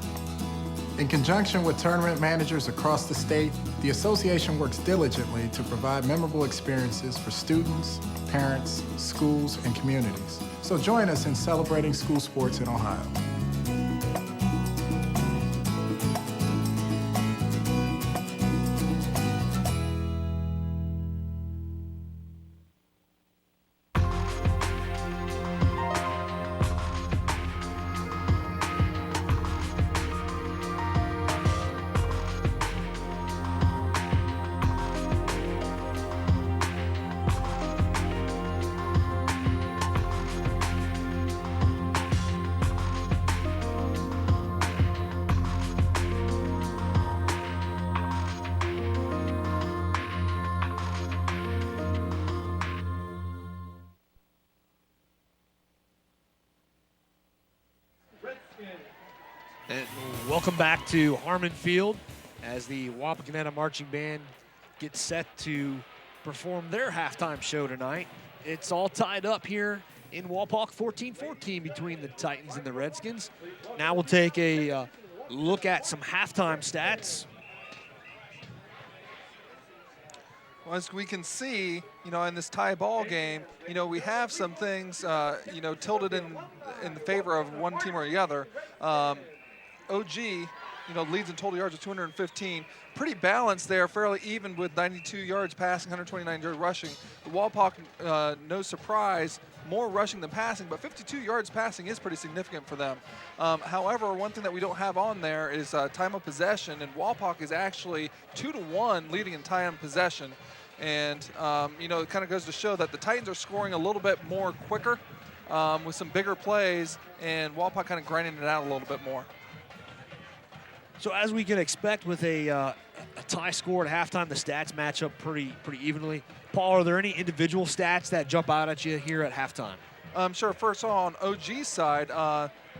In conjunction with tournament managers across the state, the association works diligently to provide memorable experiences for students, parents, schools, and communities. So join us in celebrating school sports in Ohio. And welcome back to Harmon Field as the Wapakoneta Marching Band gets set to perform their halftime show tonight. It's all tied up here in Wapak, 14-14 between the Titans and the Redskins. Now we'll take a look at some halftime stats. Well, as we can see, in this tie ball game, we have some things, tilted in the favor of one team or the other. OG leads in total yards with 215. Pretty balanced there, fairly even with 92 yards passing, 129 yards rushing. The Wapak, no surprise, more rushing than passing, but 52 yards passing is pretty significant for them. However, one thing that we don't have on there is time of possession, and Wapak is actually 2-1 leading in time of possession. And, it kind of goes to show that the Titans are scoring a little bit more quicker with some bigger plays, and Wapak kind of grinding it out a little bit more. So as we can expect with a tie score at halftime, the stats match up pretty evenly. Paul, are there any individual stats that jump out at you here at halftime? Sure. First on OG's side,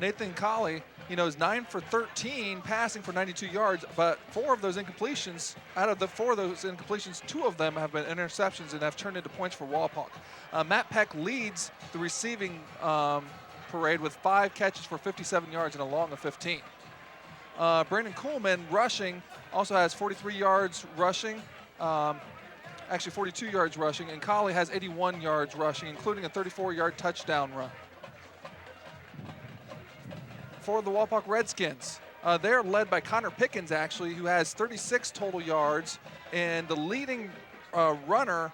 Nathan Colley, is 9 for 13 passing for 92 yards, but 4 of those incompletions, out of the 4 of those incompletions, 2 of them have been interceptions and have turned into points for Wapak. Matt Peck leads the receiving parade with 5 catches for 57 yards and a long of 15. Brandon Kuhlman rushing also has 43 yards rushing, actually 42 yards rushing, and Colley has 81 yards rushing, including a 34-yard touchdown run. For the Wapak Redskins, they're led by Connor Pickens, actually, who has 36 total yards, and the leading runner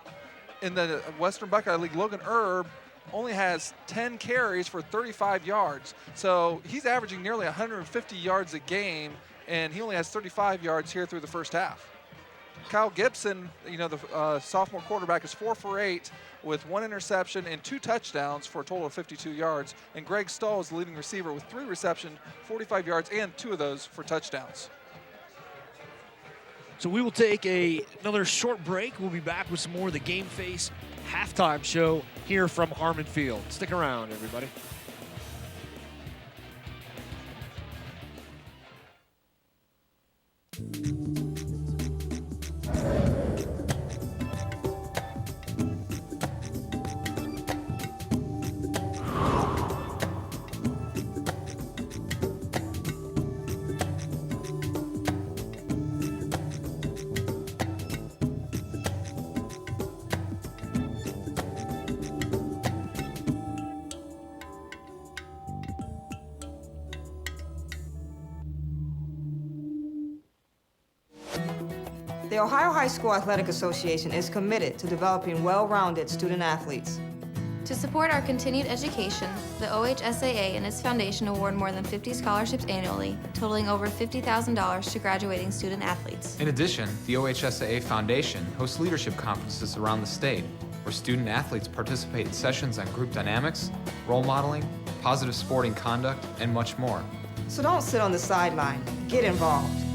in the Western Buckeye League, Logan Erb, only has 10 carries for 35 yards. So he's averaging nearly 150 yards a game, and he only has 35 yards here through the first half. Kyle Gibson, the sophomore quarterback, is 4 for 8 with 1 interception and 2 touchdowns for a total of 52 yards. And Greg Stahl is the leading receiver with 3 receptions, 45 yards, and 2 of those for touchdowns. So we will take another short break. We'll be back with some more of the Game Face halftime show here from Harmon Field. Stick around, everybody. The Ohio High School Athletic Association is committed to developing well-rounded student athletes. To support our continued education, the OHSAA and its foundation award more than 50 scholarships annually, totaling over $50,000 to graduating student athletes. In addition, the OHSAA Foundation hosts leadership conferences around the state, where student athletes participate in sessions on group dynamics, role modeling, positive sporting conduct, and much more. So don't sit on the sideline. Get involved.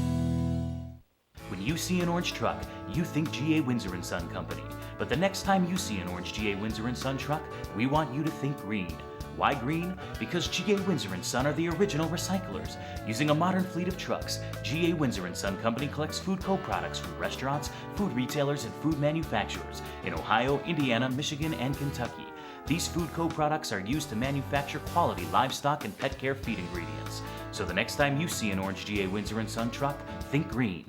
When you see an orange truck, you think G.A. Windsor & Son Company. But the next time you see an orange G.A. Windsor & Son truck, we want you to think green. Why green? Because G.A. Windsor & Son are the original recyclers. Using a modern fleet of trucks, G.A. Windsor & Son Company collects food co-products from restaurants, food retailers, and food manufacturers in Ohio, Indiana, Michigan, and Kentucky. These food co-products are used to manufacture quality livestock and pet care feed ingredients. So the next time you see an orange G.A. Windsor & Son truck, think green.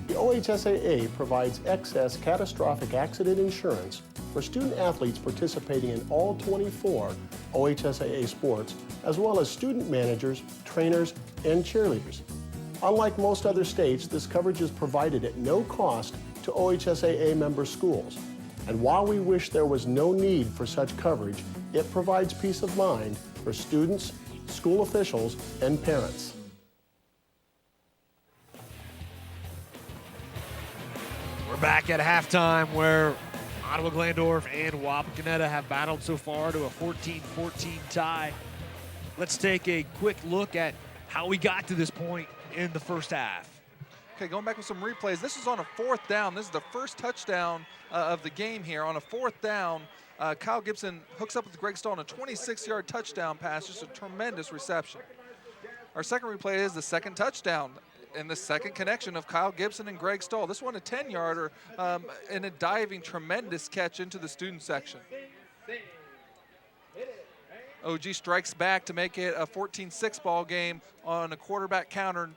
The OHSAA provides excess catastrophic accident insurance for student athletes participating in all 24 OHSAA sports, as well as student managers, trainers, and cheerleaders. Unlike most other states, this coverage is provided at no cost to OHSAA member schools. And while we wish there was no need for such coverage, it provides peace of mind for students, school officials, and parents. We're back at halftime where Ottawa Glandorf and Wapakoneta have battled so far to a 14-14 tie. Let's take a quick look at how we got to this point in the first half. Okay, going back with some replays. This is on a 4th down. This is the first touchdown of the game here. On a 4th down, Kyle Gibson hooks up with Greg Stahl on a 26-yard touchdown pass. Just a tremendous reception. Our second replay is the second touchdown and the second connection of Kyle Gibson and Greg Stahl. This one a 10-yarder and a diving tremendous catch into the student section. OG strikes back to make it a 14-6 ball game on a quarterback counter.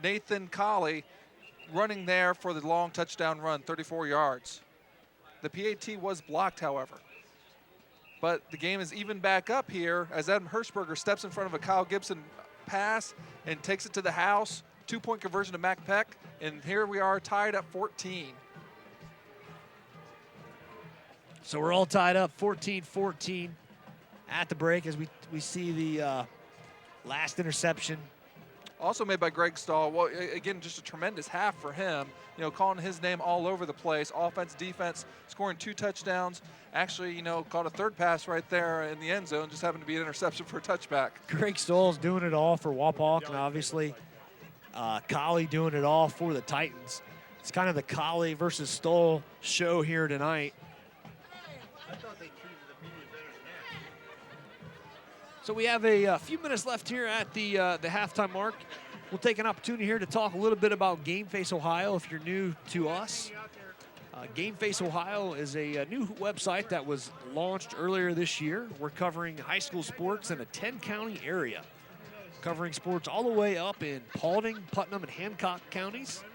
Nathan Colley running there for the long touchdown run, 34 yards. The PAT was blocked, however. But the game is even back up here as Adam Hirschberger steps in front of a Kyle Gibson pass and takes it to the house. 2-point conversion to Mac Peck, and here we are tied at 14. So we're all tied up 14-14 at the break as we see the last interception. Also made by Greg Stahl. Well, again, just a tremendous half for him. You know, calling his name all over the place. Offense, defense, scoring 2 touchdowns. Actually, you know, caught a third pass right there in the end zone. Just happened to be an interception for a touchback. Greg Stahl's doing it all for Wapak, and obviously Collie doing it all for the Titans. It's kind of the Collie versus Stahl show here tonight. So we have a few minutes left here at the halftime mark. We'll take an opportunity here to talk a little bit about Game Face Ohio if you're new to us. Game Face Ohio is a new website that was launched earlier this year. We're covering high school sports in a 10-county area, covering sports all the way up in Paulding, Putnam, and Hancock counties.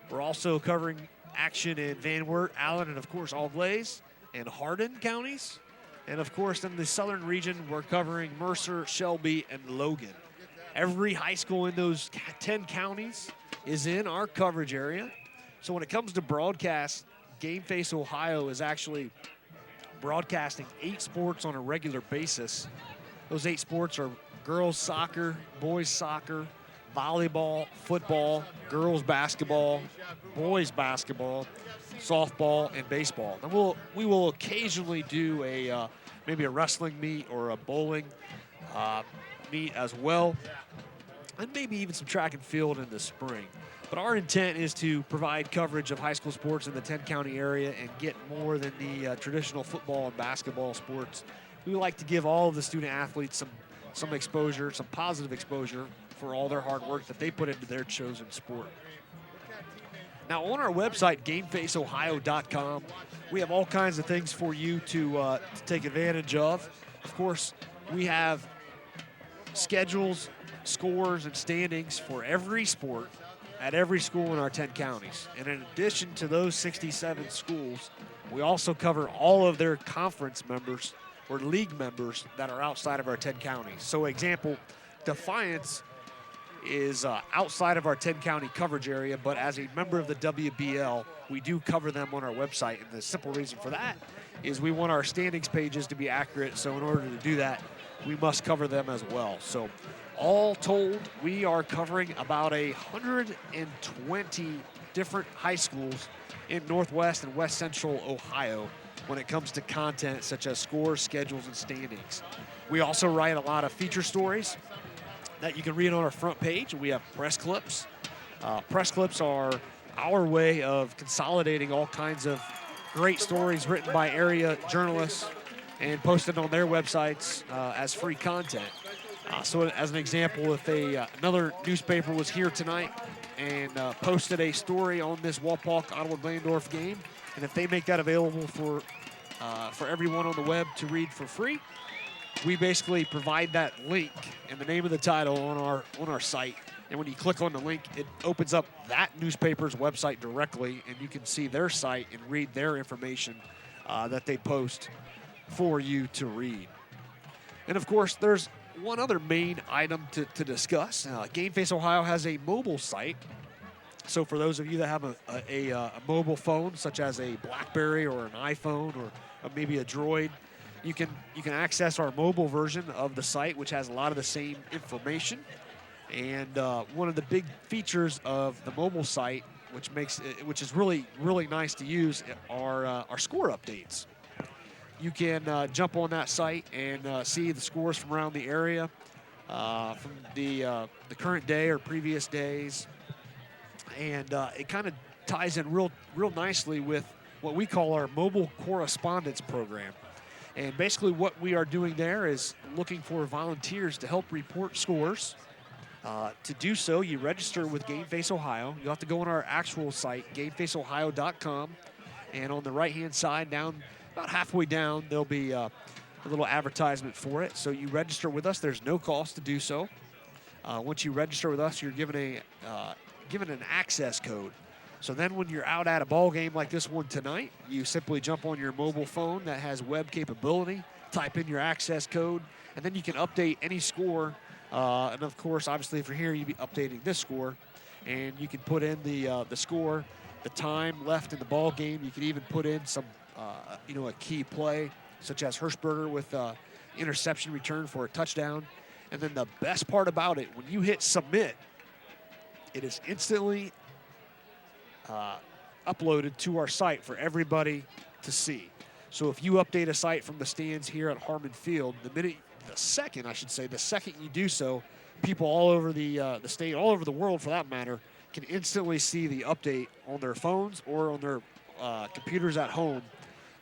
We're also covering action in Van Wert, Allen, and of course Auglaize and Hardin counties. And of course, in the southern region, we're covering Mercer, Shelby, and Logan. Every high school in those 10 counties is in our coverage area. So when it comes to broadcast, Game Face Ohio is actually broadcasting 8 sports on a regular basis. Those 8 sports are girls soccer, boys soccer, volleyball, football, girls basketball, boys basketball, softball, and baseball. And we will occasionally do a maybe a wrestling meet or a bowling meet as well, and maybe even some track and field in the spring. But our intent is to provide coverage of high school sports in the 10-county area and get more than the traditional football and basketball sports. We would like to give all of the student athletes some exposure, some positive exposure for all their hard work that they put into their chosen sport. Now, on our website, GameFaceOhio.com, we have all kinds of things for you to take advantage of. Of course, we have schedules, scores, and standings for every sport at every school in our 10 counties. And in addition to those 67 schools, we also cover all of their conference members or league members that are outside of our 10 counties. So, example, Defiance is outside of our 10-county coverage area, but as a member of the WBL, we do cover them on our website. And the simple reason for that is we want our standings pages to be accurate. So in order to do that, we must cover them as well. So all told, we are covering about 120 different high schools in Northwest and West Central Ohio when it comes to content such as scores, schedules, and standings. We also write a lot of feature stories that you can read on our front page. We have press clips. Press clips are our way of consolidating all kinds of great stories written by area journalists and posted on their websites as free content. So as an example, if another newspaper was here tonight and posted a story on this Wapak-Ottawa-Glandorf game, and if they make that available for everyone on the web to read for free, we basically provide that link and the name of the title on our site. And when you click on the link, it opens up that newspaper's website directly, and you can see their site and read their information that they post for you to read. And of course, there's one other main item to discuss. Game Face Ohio has a mobile site. So for those of you that have a mobile phone, such as a BlackBerry or an iPhone or maybe a Droid, you can access our mobile version of the site, which has a lot of the same information. And one of the big features of the mobile site, which is really, really nice to use, are score updates. You can jump on that site and see the scores from around the area, from the current day or previous days, and it kind of ties in real nicely with what we call our mobile correspondence program. And basically what we are doing there is looking for volunteers to help report scores. To do so, you register with Game Face Ohio. You'll have to go on our actual site, GameFaceOhio.com, and on the right-hand side, down about halfway down, there'll be a little advertisement for it. So you register with us. There's no cost to do so. Once you register with us, you're given an access code. So then when you're out at a ball game like this one tonight, you simply jump on your mobile phone that has web capability, type in your access code, and then you can update any score. And of course, obviously, if you're here, you'd be updating this score. And you can put in the score, the time left in the ball game. You can even put in some, a key play, such as Hirschberger with interception return for a touchdown. And then the best part about it, when you hit submit, it is instantly uploaded to our site for everybody to see. So if you update a site from the stands here at Harmon Field, the second you do so, people all over the state, all over the world for that matter, can instantly see the update on their phones or on their computers at home.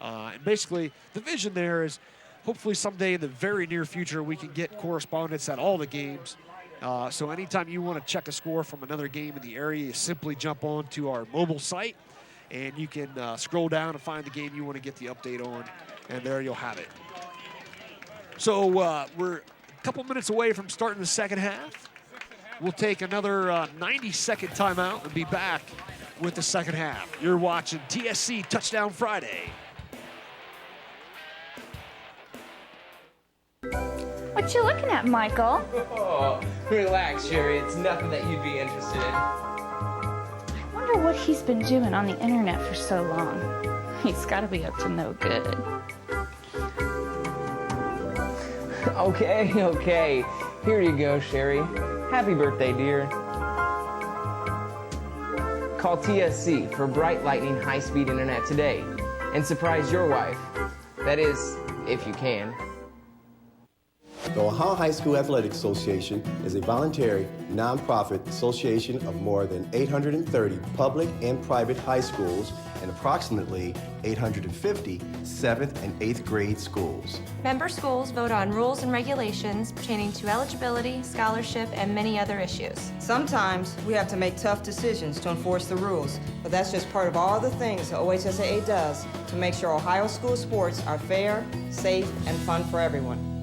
And basically, the vision there is hopefully someday in the very near future, we can get correspondence at all the games. So anytime you want to check a score from another game in the area, you simply jump on to our mobile site, and you can scroll down and find the game you want to get the update on, and there you'll have it. So we're a couple minutes away from starting the second half. We'll take another 90-second timeout and be back with the second half. You're watching TSC Touchdown Friday. What you looking at, Michael? Oh, relax, Sherry. It's nothing that you'd be interested in. Wonder what he's been doing on the internet for so long. He's got to be up to no good. Okay. Here you go, Sherry. Happy birthday, dear. Call TSC for bright lightning high-speed internet today and surprise your wife. That is, if you can. The Ohio High School Athletic Association is a voluntary, nonprofit association of more than 830 public and private high schools and approximately 850 7th and 8th grade schools. Member schools vote on rules and regulations pertaining to eligibility, scholarship, and many other issues. Sometimes we have to make tough decisions to enforce the rules, but that's just part of all the things the OHSAA does to make sure Ohio school sports are fair, safe, and fun for everyone.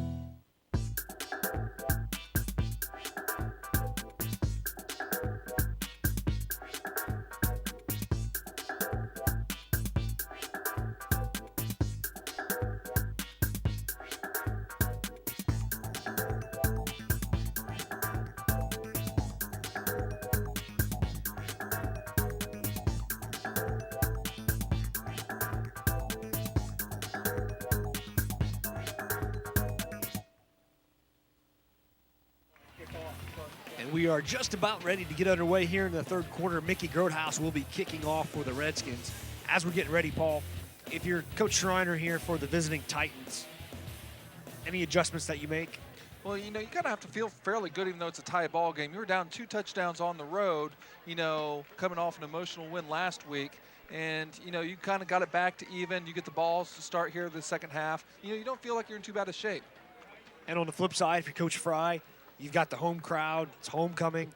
We are just about ready to get underway here in the third quarter. Mickey Grotehouse will be kicking off for the Redskins. As we're getting ready, Paul, if you're Coach Schreiner here for the visiting Titans, any adjustments that you make? Well, you kind of have to feel fairly good even though it's a tie ball game. You were down 2 touchdowns on the road, coming off an emotional win last week. And, you kind of got it back to even. You get the balls to start here the second half. You don't feel like you're in too bad a shape. And on the flip side, if you're Coach Fry, you've got the home crowd. It's homecoming.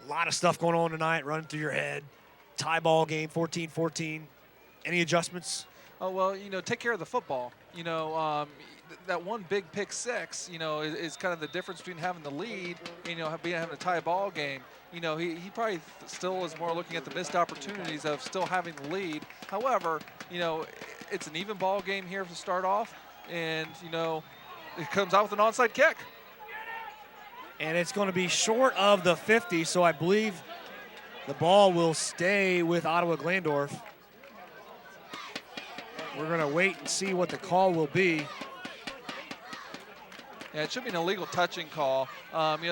A lot of stuff going on tonight running through your head. Tie ball game, 14-14. Any adjustments? Oh, well, take care of the football. That one big pick six, is kind of the difference between having the lead and, having a tie ball game. He probably still is more looking at the missed opportunities of still having the lead. However, it's an even ball game here to start off. And, it comes out with an onside kick. And it's going to be short of the 50, so I believe the ball will stay with Ottawa Glandorf. We're going to wait and see what the call will be. Yeah, it should be an illegal touching call. I'm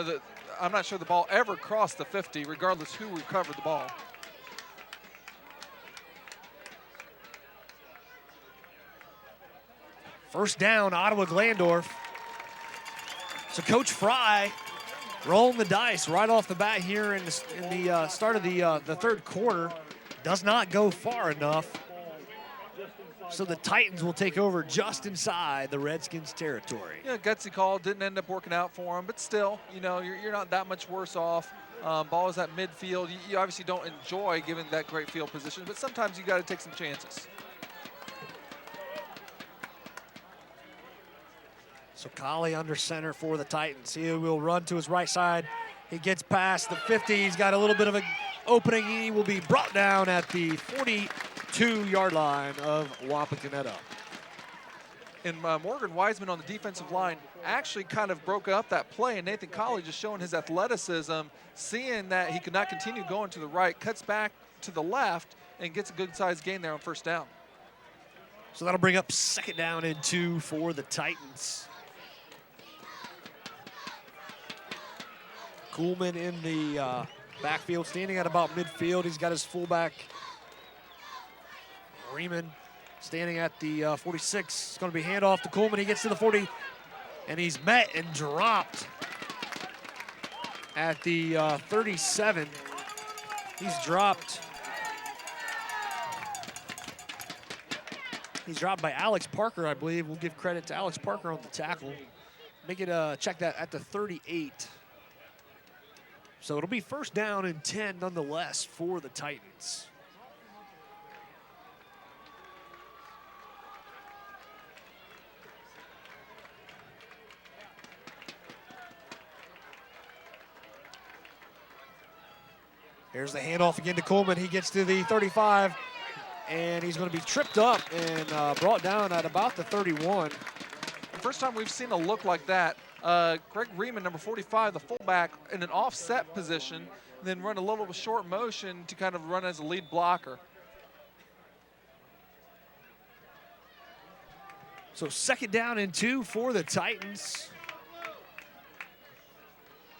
not sure the ball ever crossed the 50, regardless who recovered the ball. First down, Ottawa Glandorf. So Coach Fry rolling the dice right off the bat here in the start of the third quarter. Does not go far enough. So the Titans will take over just inside the Redskins' territory. Yeah, gutsy call. Didn't end up working out for him, but still, you're not that much worse off. Ball is at midfield. You obviously don't enjoy giving that great field position, but sometimes you got to take some chances. So Colley under center for the Titans. He will run to his right side. He gets past the 50. He's got a little bit of an opening. He will be brought down at the 42-yard line of Wapak. And Morgan Wiseman on the defensive line actually kind of broke up that play, and Nathan Colley just showing his athleticism, seeing that he could not continue going to the right, cuts back to the left, and gets a good-sized gain there on first down. So that'll bring up 2nd down and 2 for the Titans. Kuhlman in the backfield, standing at about midfield. He's got his fullback, Riemann, standing at the 46. It's going to be handoff to Kuhlman. He gets to the 40, and he's met and dropped at the 37. He's dropped. He's dropped by Alex Parker, I believe. We'll give credit to Alex Parker on the tackle. Make it check that at the 38. So it'll be 1st down and 10 nonetheless for the Titans. Here's the handoff again to Kuhlman. He gets to the 35, and he's going to be tripped up and brought down at about the 31. First time we've seen a look like that. Greg Riemann, number 45, the fullback, in an offset position, then run a little short motion to kind of run as a lead blocker. So 2nd down and 2 for the Titans.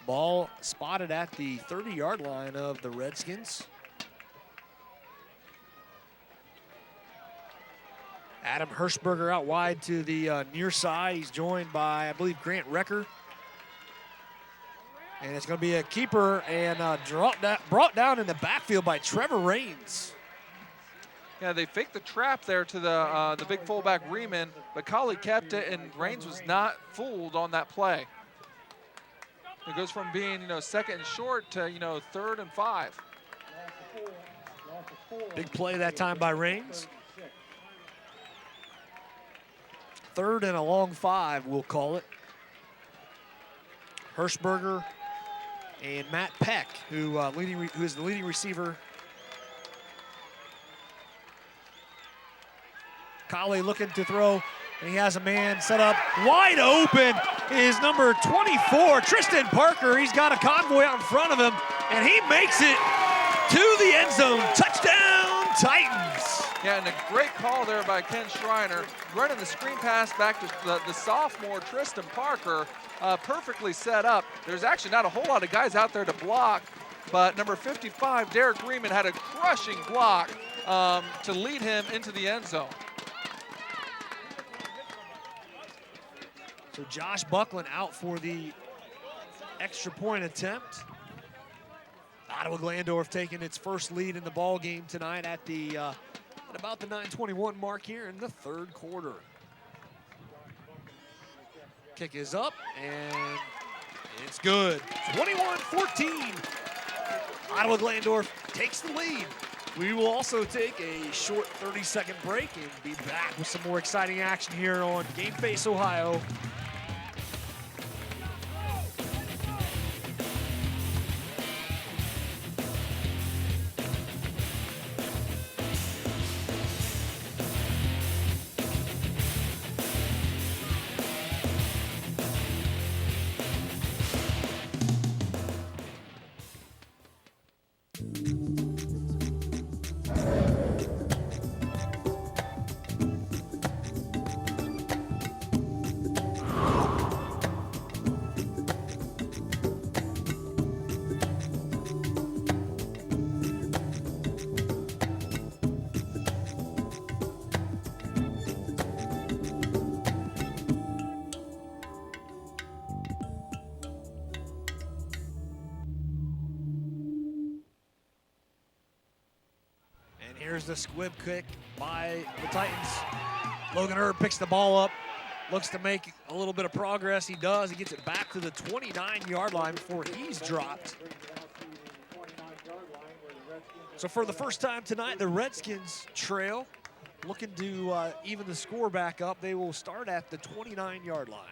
Ball spotted at the 30-yard line of the Redskins. Adam Hirschberger out wide to the near side. He's joined by, I believe, Grant Recker. And it's going to be a keeper and brought down in the backfield by Trevor Raines. Yeah, they faked the trap there to the big fullback Riemann, but Colley kept it, and Raines was not fooled on that play. It goes from being, 2nd and short to, 3rd and 5. Big play that time by Raines. 3rd and a long 5, we'll call it. Hirschberger and Matt Peck, who is the leading receiver. Colley looking to throw, and he has a man set up wide open. Is number 24, Tristan Parker. He's got a convoy out in front of him, and he makes it to the end zone. Touchdown, Titans. Yeah, and a great call there by Ken Schreiner, running the screen pass back to the sophomore Tristan Parker, perfectly set up. There's actually not a whole lot of guys out there to block, but number 55, Derek Riemann, had a crushing block to lead him into the end zone. So Josh Buckland out for the extra point attempt. Ottawa Glandorf taking its first lead in the ball game tonight at about the 9:21 mark here in the 3rd quarter. Kick is up, and it's good. 21-14. Ottawa Glandorf takes the lead. We will also take a short 30-second break and be back with some more exciting action here on Game Face Ohio. Here's the squib kick by the Titans. Logan Erb picks the ball up, looks to make a little bit of progress. He does. He gets it back to the 29-yard line before he's dropped. So for the first time tonight, the Redskins trail, looking to even the score back up. They will start at the 29-yard line.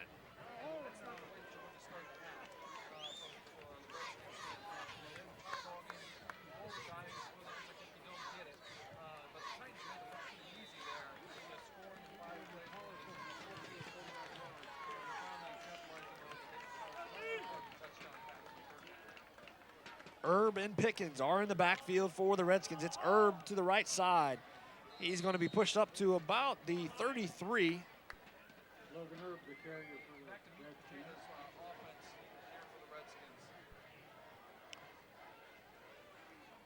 Herb and Pickens are in the backfield for the Redskins. It's Herb to the right side. He's going to be pushed up to about the 33. Logan Herb, the carrier for the Redskins.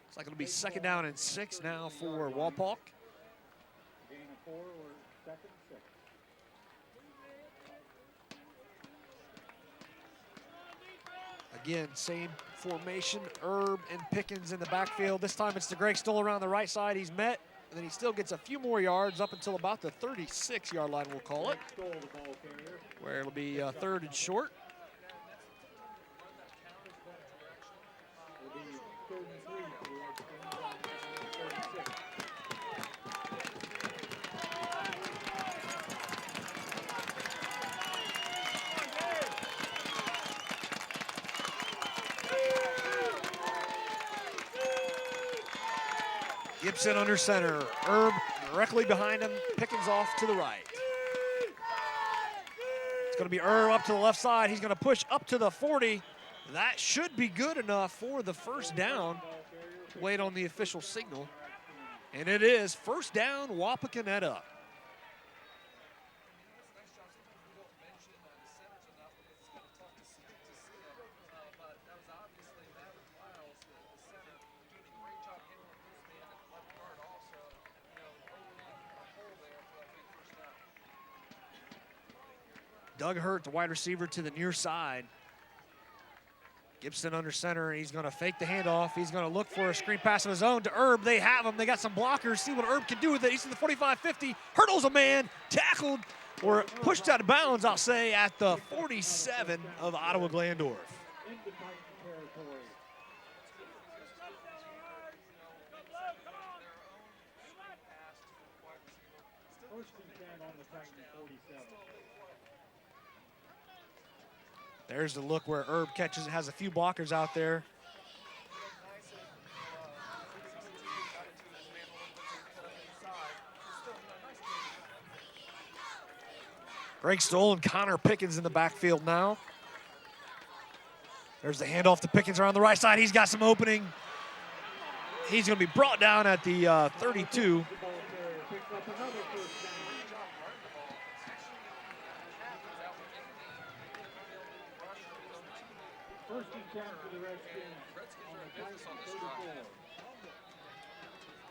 Looks like it'll be 2nd down and 6 now for Wapak. Gain of 4 or 2nd, 6. Again, same formation, Herb and Pickens in the backfield. This time it's to Greg Stoll around the right side. He's met, and then he still gets a few more yards up until about the 36-yard line, we'll call it, where it'll be 3rd and short. Gibson under center. Herb directly behind him. Pickens off to the right. It's going to be Herb up to the left side. He's going to push up to the 40. That should be good enough for the 1st down. Wait on the official signal. And it is 1st down, Wapakoneta. Doug Hurt, the wide receiver, to the near side. Gibson under center, and he's going to fake the handoff. He's going to look for a screen pass of his own to Herb. They have him. They got some blockers. See what Herb can do with it. He's in the 45-50. Hurdles a man, tackled, or pushed out of bounds, I'll say, at the 47 of Ottawa Glandorf. There's the look where Herb catches it, has a few blockers out there. Greg Stoll and Connor Pickens in the backfield now. There's the handoff to Pickens around the right side. He's got some opening. He's going to be brought down at the 32.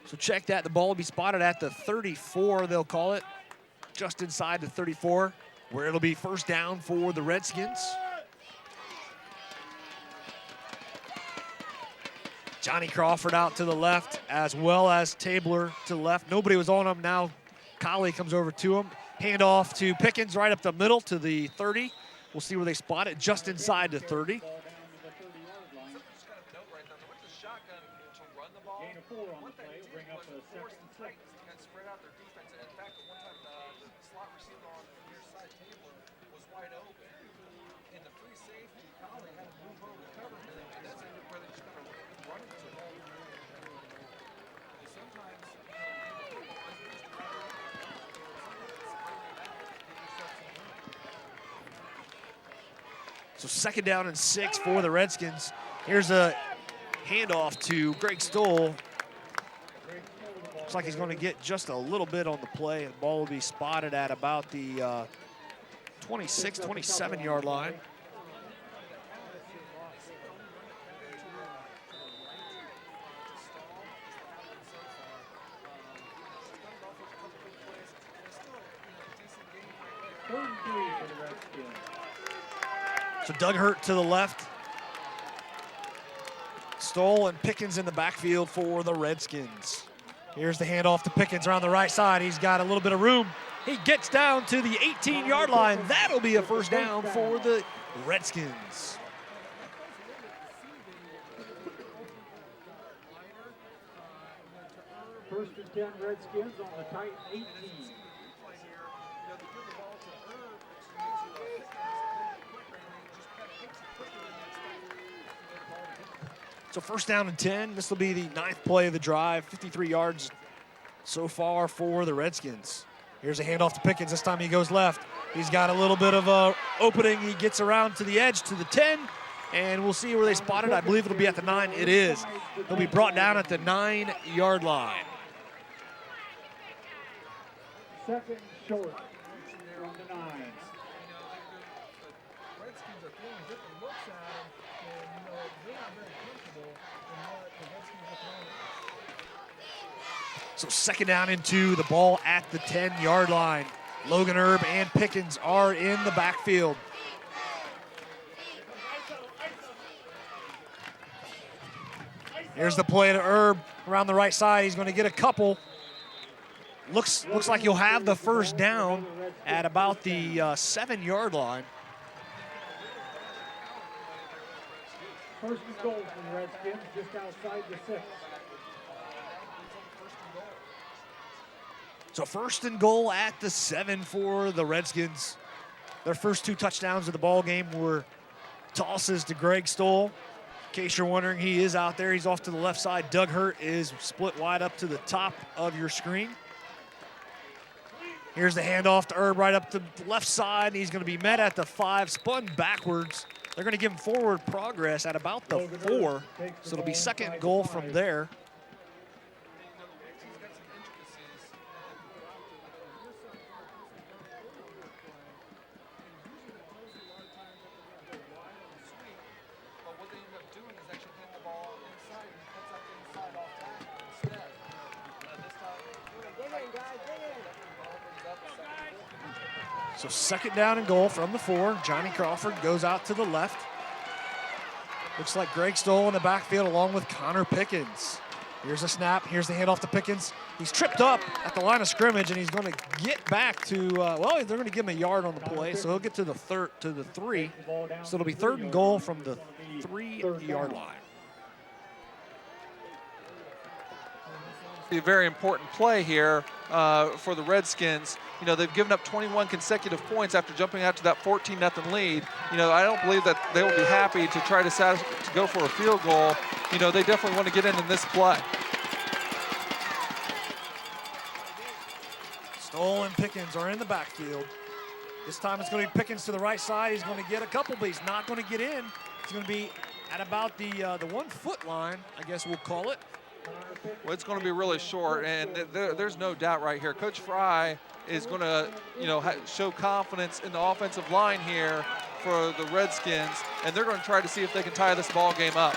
So check that. The ball will be spotted at the 34, they'll call it, just inside the 34, where it'll be 1st down for the Redskins. Johnny Crawford out to the left, as well as Tabler to the left. Nobody was on him. Now Colley comes over to him. Handoff to Pickens right up the middle to the 30. We'll see where they spot it, just inside the 30. Gain of 4 on the play, bring up a 2nd and 6. Spread out their defense. In fact, at one time, the slot receiver on the near side Tabler was wide open. In the free safety, Colley had to move over to cover him, and that's where they just kind of run into the ball. Sometimes, So 2nd down and 6 for the Redskins. Here's a handoff to Greg Stoll. Looks like he's going to get just a little bit on the play, and the ball will be spotted at about the 26, 27-yard line. So Doug Hurt to the left. Stoll and Pickens in the backfield for the Redskins. Here's the handoff to Pickens around the right side. He's got a little bit of room. He gets down to the 18-yard line. That'll be a 1st down for the Redskins. First and 10 Redskins on the tight 18. So 1st down and 10. This will be the 9th play of the drive. 53 yards so far for the Redskins. Here's a handoff to Pickens. This time he goes left. He's got a little bit of a opening. He gets around to the edge to the 10. And we'll see where they spot it. I believe it'll be at the 9. It is. He'll be brought down at the 9-yard line. Second short from the 9. Redskins are throwing different looks at him, and they're not very comfortable in what the Redskins are throwing. So second down and 2, the ball at the 10-yard line. Logan Erb and Pickens are in the backfield. Here's the play to Erb around the right side. He's going to get a couple. Looks like he'll have the first down at about the 7-yard line. First and goal from the Redskins, just outside the 6. So first and goal at the 7 for the Redskins. Their first 2 touchdowns of the ball game were tosses to Greg Stoll. In case you're wondering, he is out there. He's off to the left side. Doug Hurt is split wide up to the top of your screen. Here's the handoff to Erb right up to the left side. He's going to be met at the 5, spun backwards. They're going to give him forward progress at about the 4, so it'll be second and goal from there. So second down and goal from the 4. Johnny Crawford goes out to the left. Looks like Greg Stoll in the backfield along with Connor Pickens. Here's a snap. Here's the handoff to Pickens. He's tripped up at the line of scrimmage, and he's going to get back to, well, they're going to give him a yard on the play, so he'll get to the 3. So it'll be third and goal from the 3-yard line. A very important play here for the Redskins. They've given up 21 consecutive points after jumping out to that 14-0 lead. I don't believe that they will be happy to try to go for a field goal. They definitely want to get in this play. Stoll and Pickens are in the backfield. This time it's going to be Pickens to the right side. He's going to get a couple, but he's not going to get in. It's going to be at about the 1-foot line, I guess we'll call it. Well, it's going to be really short, and there's no doubt right here. Coach Fry is going to, show confidence in the offensive line here for the Redskins, and they're going to try to see if they can tie this ball game up.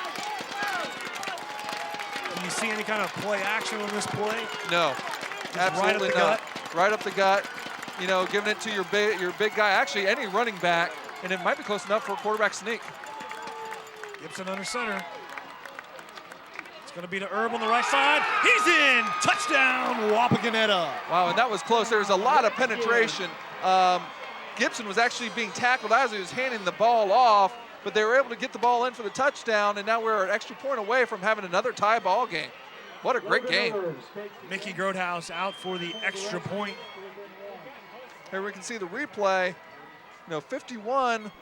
Do you see any kind of play action on this play? No, absolutely not. Right up the gut, giving it to your big guy, actually any running back, and it might be close enough for a quarterback sneak. Gibson under center. Going to be to Erb on the right side. He's in. Touchdown, Wapakoneta. Wow, and that was close. There was a lot of penetration. Gibson was actually being tackled as he was handing the ball off, but they were able to get the ball in for the touchdown, and now we're an extra point away from having another tie ball game. What a great game. Mickey Grotehouse out for the extra point. Here we can see the replay. 51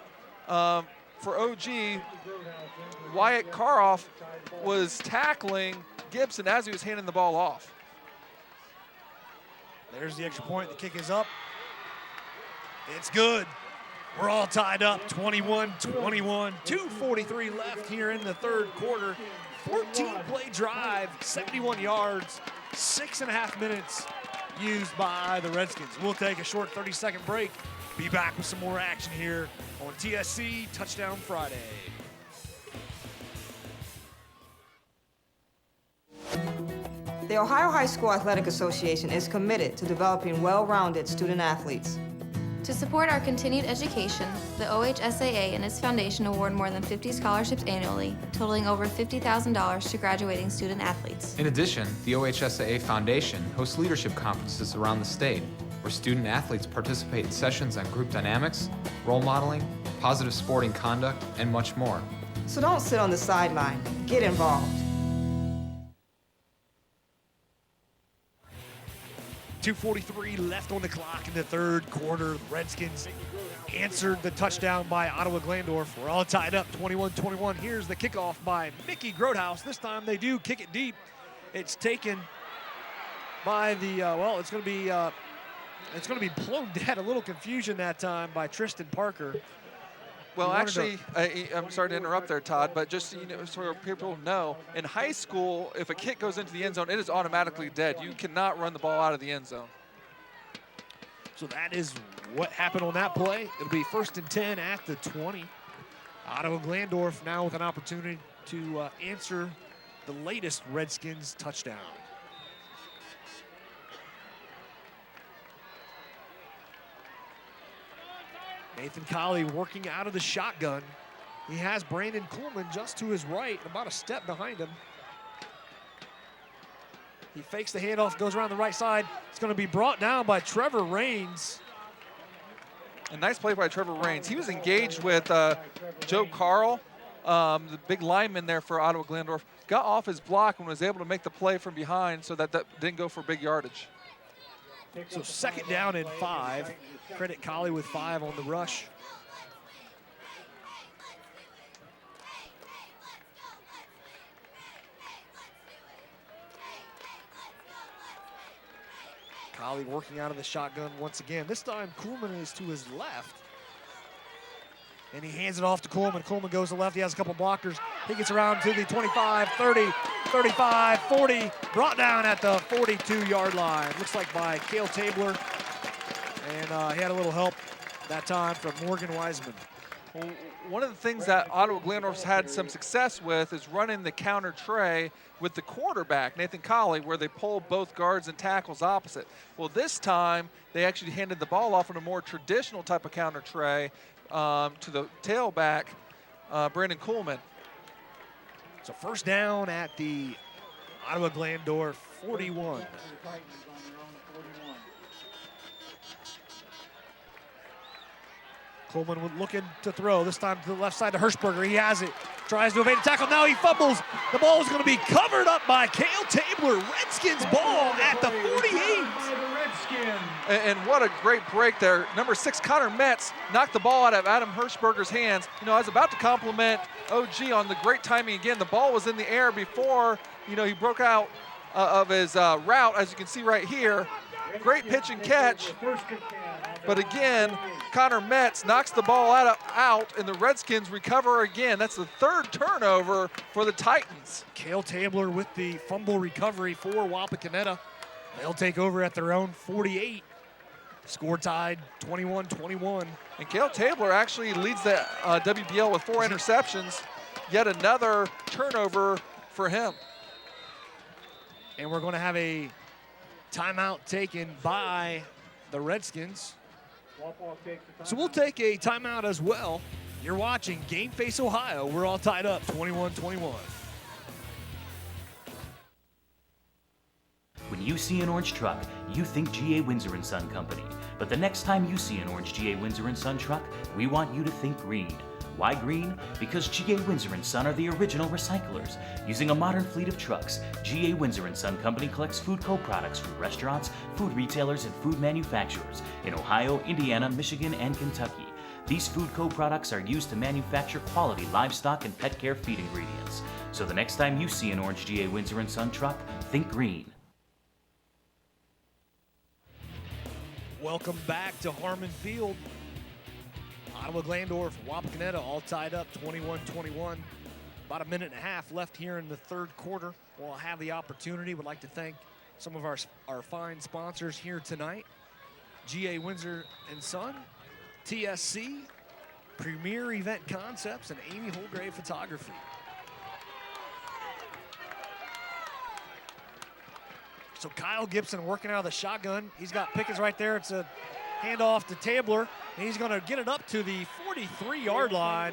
for OG. Wyatt Karoff was tackling Gibson as he was handing the ball off. There's the extra point. The kick is up. It's good. We're all tied up, 21-21. 2:43 left here in the third quarter. 14-play drive, 71 yards, 6.5 minutes used by the Redskins. We'll take a short 30-second break. Be back with some more action here on TSC Touchdown Friday. The Ohio High School Athletic Association is committed to developing well-rounded student athletes. To support our continued education, the OHSAA and its foundation award more than 50 scholarships annually, totaling over $50,000 to graduating student athletes. In addition, the OHSAA Foundation hosts leadership conferences around the state, where student athletes participate in sessions on group dynamics, role modeling, positive sporting conduct, and much more. So don't sit on the sideline. Get involved. 2:43 left on the clock in the third quarter. The Redskins answered the touchdown by Ottawa Glandorf. We're all tied up, 21-21. Here's the kickoff by Mickey Grotehouse. This time they do kick it deep. It's taken by the it's going to be blown dead. A little confusion that time by Tristan Parker. Well, actually, I'm sorry to interrupt there, Todd, but just so people know, in high school, if a kick goes into the end zone, it is automatically dead. You cannot run the ball out of the end zone. So that is what happened on that play. It'll be 1st and 10 at the 20. Ottawa Glandorf now with an opportunity to answer the latest Redskins touchdown. Nathan Colley working out of the shotgun. He has Brandon Coleman just to his right, about a step behind him. He fakes the handoff, goes around the right side. It's going to be brought down by Trevor Raines. A nice play by Trevor Raines. He was engaged with Joe Carl, the big lineman there for Ottawa Glandorf. Got off his block and was able to make the play from behind so that didn't go for big yardage. So 2nd down and 5. Credit Colley with 5 on the rush. Colley working out of the shotgun once again. This time Kuhlman is to his left. And he hands it off to Coleman. Coleman goes to the left. He has a couple blockers. He gets around to the 25, 30, 35, 40. Brought down at the 42-yard line. Looks like by Cale Tabler. And he had a little help that time from Morgan Wiseman. Well, one of the things that Ottawa Glandorf's had some success with is running the counter tray with the quarterback, Nathan Colley, where they pull both guards and tackles opposite. Well, this time they actually handed the ball off in a more traditional type of counter tray to the tailback, Brandon Coleman. So 1st down at the Ottawa Glandorf 41. Coleman looking to throw, this time to the left side to Hirschberger. He has it, tries to evade a tackle. Now he fumbles. The ball is going to be covered up by Cale Tabler. Redskins ball at the 48. And what a great break there. Number 6, Connor Metz, knocked the ball out of Adam Hirschberger's hands. I was about to compliment OG on the great timing again. The ball was in the air before, he broke out of his route, as you can see right here. Great pitch and catch. But again, Connor Metz knocks the ball out, and the Redskins recover again. That's the 3rd turnover for the Titans. Cale Tabler with the fumble recovery for Wapakoneta. They'll take over at their own 48. Score tied 21-21. And Cale Tabler actually leads the WBL with 4 interceptions. Yet another turnover for him. And we're going to have a timeout taken by the Redskins. So we'll take a timeout as well. You're watching Game Face Ohio. We're all tied up 21-21. When you see an orange truck, you think G.A. Windsor & Son Company. But the next time you see an orange G.A. Windsor & Son truck, we want you to think green. Why green? Because G.A. Windsor & Son are the original recyclers. Using a modern fleet of trucks, G.A. Windsor & Son Company collects food co-products from restaurants, food retailers, and food manufacturers in Ohio, Indiana, Michigan, and Kentucky. These food co-products are used to manufacture quality livestock and pet care feed ingredients. So the next time you see an orange G.A. Windsor & Son truck, think green. Welcome back to Harmon Field. Ottawa Glandorf, Wapakoneta all tied up 21-21. About a minute and a half left here in the 3rd quarter. We'll have the opportunity. Would like to thank some of our fine sponsors here tonight. G.A. Windsor & Son, TSC, Premier Event Concepts, and Amy Holgrave Photography. So Kyle Gibson working out of the shotgun. He's got Pickens right there. It's a handoff to Tabler, and he's going to get it up to the 43-yard line.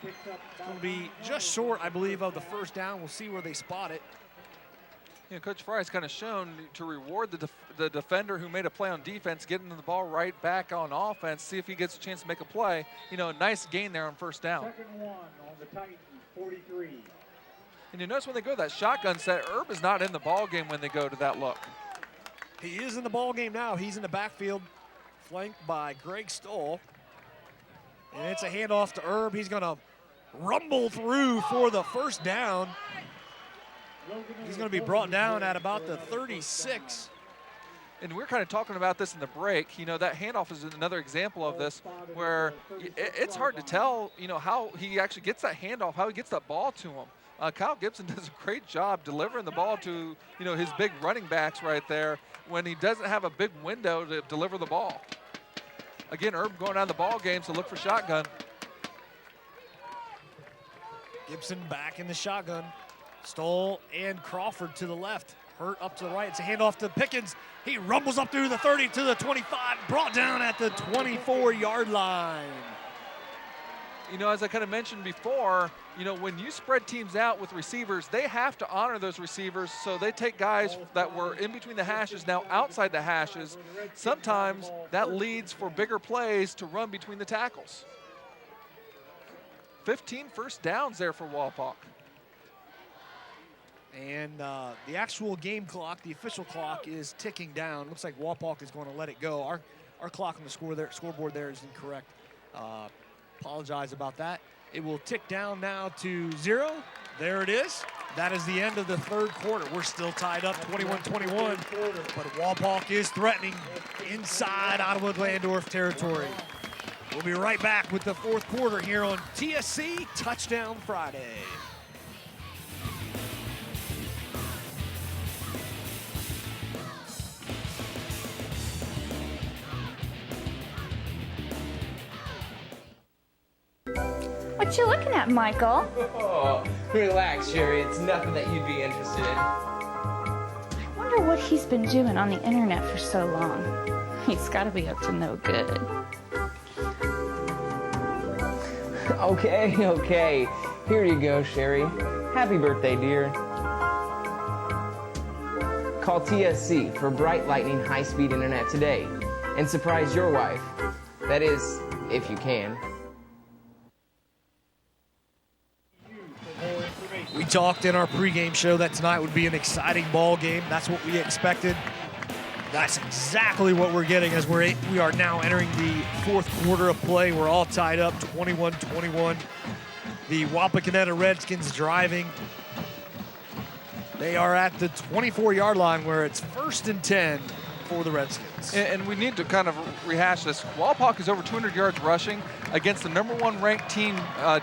It's going to be just short, I believe, of the 1st down. We'll see where they spot it. Coach Fry's kind of shown to reward the defender who made a play on defense, getting the ball right back on offense, see if he gets a chance to make a play. A nice gain there on 1st down. 2nd one on the Titans, 43. And you notice when they go to that shotgun set, Herb is not in the ball game when they go to that look. He is in the ball game now. He's in the backfield, flanked by Greg Stoll. And it's a handoff to Herb. He's going to rumble through for the 1st down. He's going to be brought down at about the 36. and we're kind of talking about this in the break. You know, that handoff is another example of this, where it's hard to tell, you know, how he actually gets that handoff, how he gets that ball to him. Kyle Gibson does a great job delivering the ball to, you know, his big running backs right there when he doesn't have a big window to deliver the ball. Again, Herb going down the ball game, so look for shotgun. Gibson back in the shotgun. Stoll and Crawford to the left. Hurt up to the right. It's a handoff to Pickens. He rumbles up through the 30 to the 25, brought down at the 24-yard line. You know, as I kind of mentioned before, you know, when you spread teams out with receivers, they have to honor those receivers, so they take guys that were in between the hashes now outside the hashes. Sometimes that leads for bigger plays to run between the tackles. 15 first downs there for Wapak. And the actual game clock, the official clock, is ticking down. Looks like Wapak is going to let it go. Our clock on the scoreboard there is incorrect. Apologize about that. It will tick down now to 0. There it is. That is the end of the third quarter. We're still tied up 21-21, but Wapak is threatening inside Ottawa-Glandorf territory. We'll be right back with the fourth quarter here on TSC Touchdown Friday. What you looking at, Michael? Oh, relax, Sherry. It's nothing that you'd be interested in. I wonder what he's been doing on the internet for so long. He's got to be up to no good. Okay. Here you go, Sherry. Happy birthday, dear. Call TSC for bright lightning high-speed internet today and surprise your wife. That is, if you can. We talked in our pregame show that tonight would be an exciting ball game. That's what we expected. That's exactly what we're getting as we are now entering the fourth quarter of play. We're all tied up 21-21. The Wapakoneta Redskins driving. They are at the 24-yard line where it's 1st and 10 for the Redskins. And we need to kind of rehash this. Wapak is over 200 yards rushing against the #1 ranked team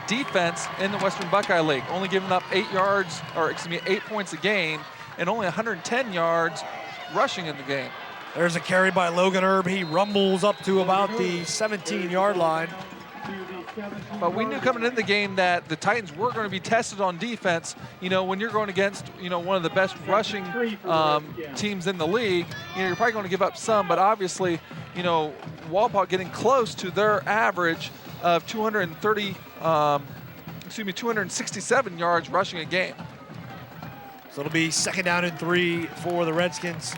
defense in the Western Buckeye League, only giving up 8 points a game, and only 110 yards rushing in the game. There's a carry by Logan Herb. He rumbles up to about the 17-yard line. But we knew coming into the game that the Titans were going to be tested on defense. You know, when you're going against, you know, one of the best rushing teams in the league, you know, you're probably going to give up some. But obviously, you know, Wapak getting close to their average of 267 yards rushing a game. So it'll be 2nd down and 3 for the Redskins.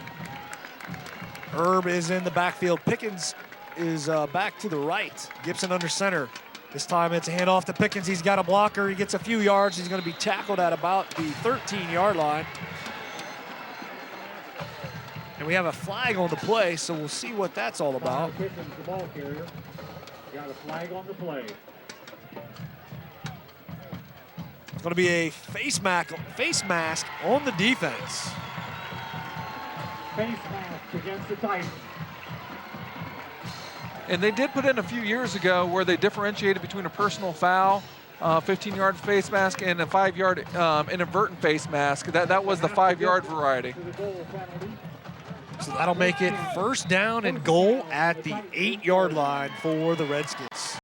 Herb is in the backfield. Pickens is back to the right. Gibson under center. This time it's a handoff to Pickens. He's got a blocker. He gets a few yards. He's going to be tackled at about the 13-yard line. And we have a flag on the play, so we'll see what that's all about. Pickens, the ball carrier. Got a flag on the play. It's going to be a face mask on the defense. Face mask against the Titans. And they did put in a few years ago where they differentiated between a personal foul, 15-yard face mask, and a 5-yard inadvertent face mask. That was the 5-yard variety. So that'll make it 1st down and goal at the 8-yard line for the Redskins.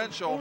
Potential.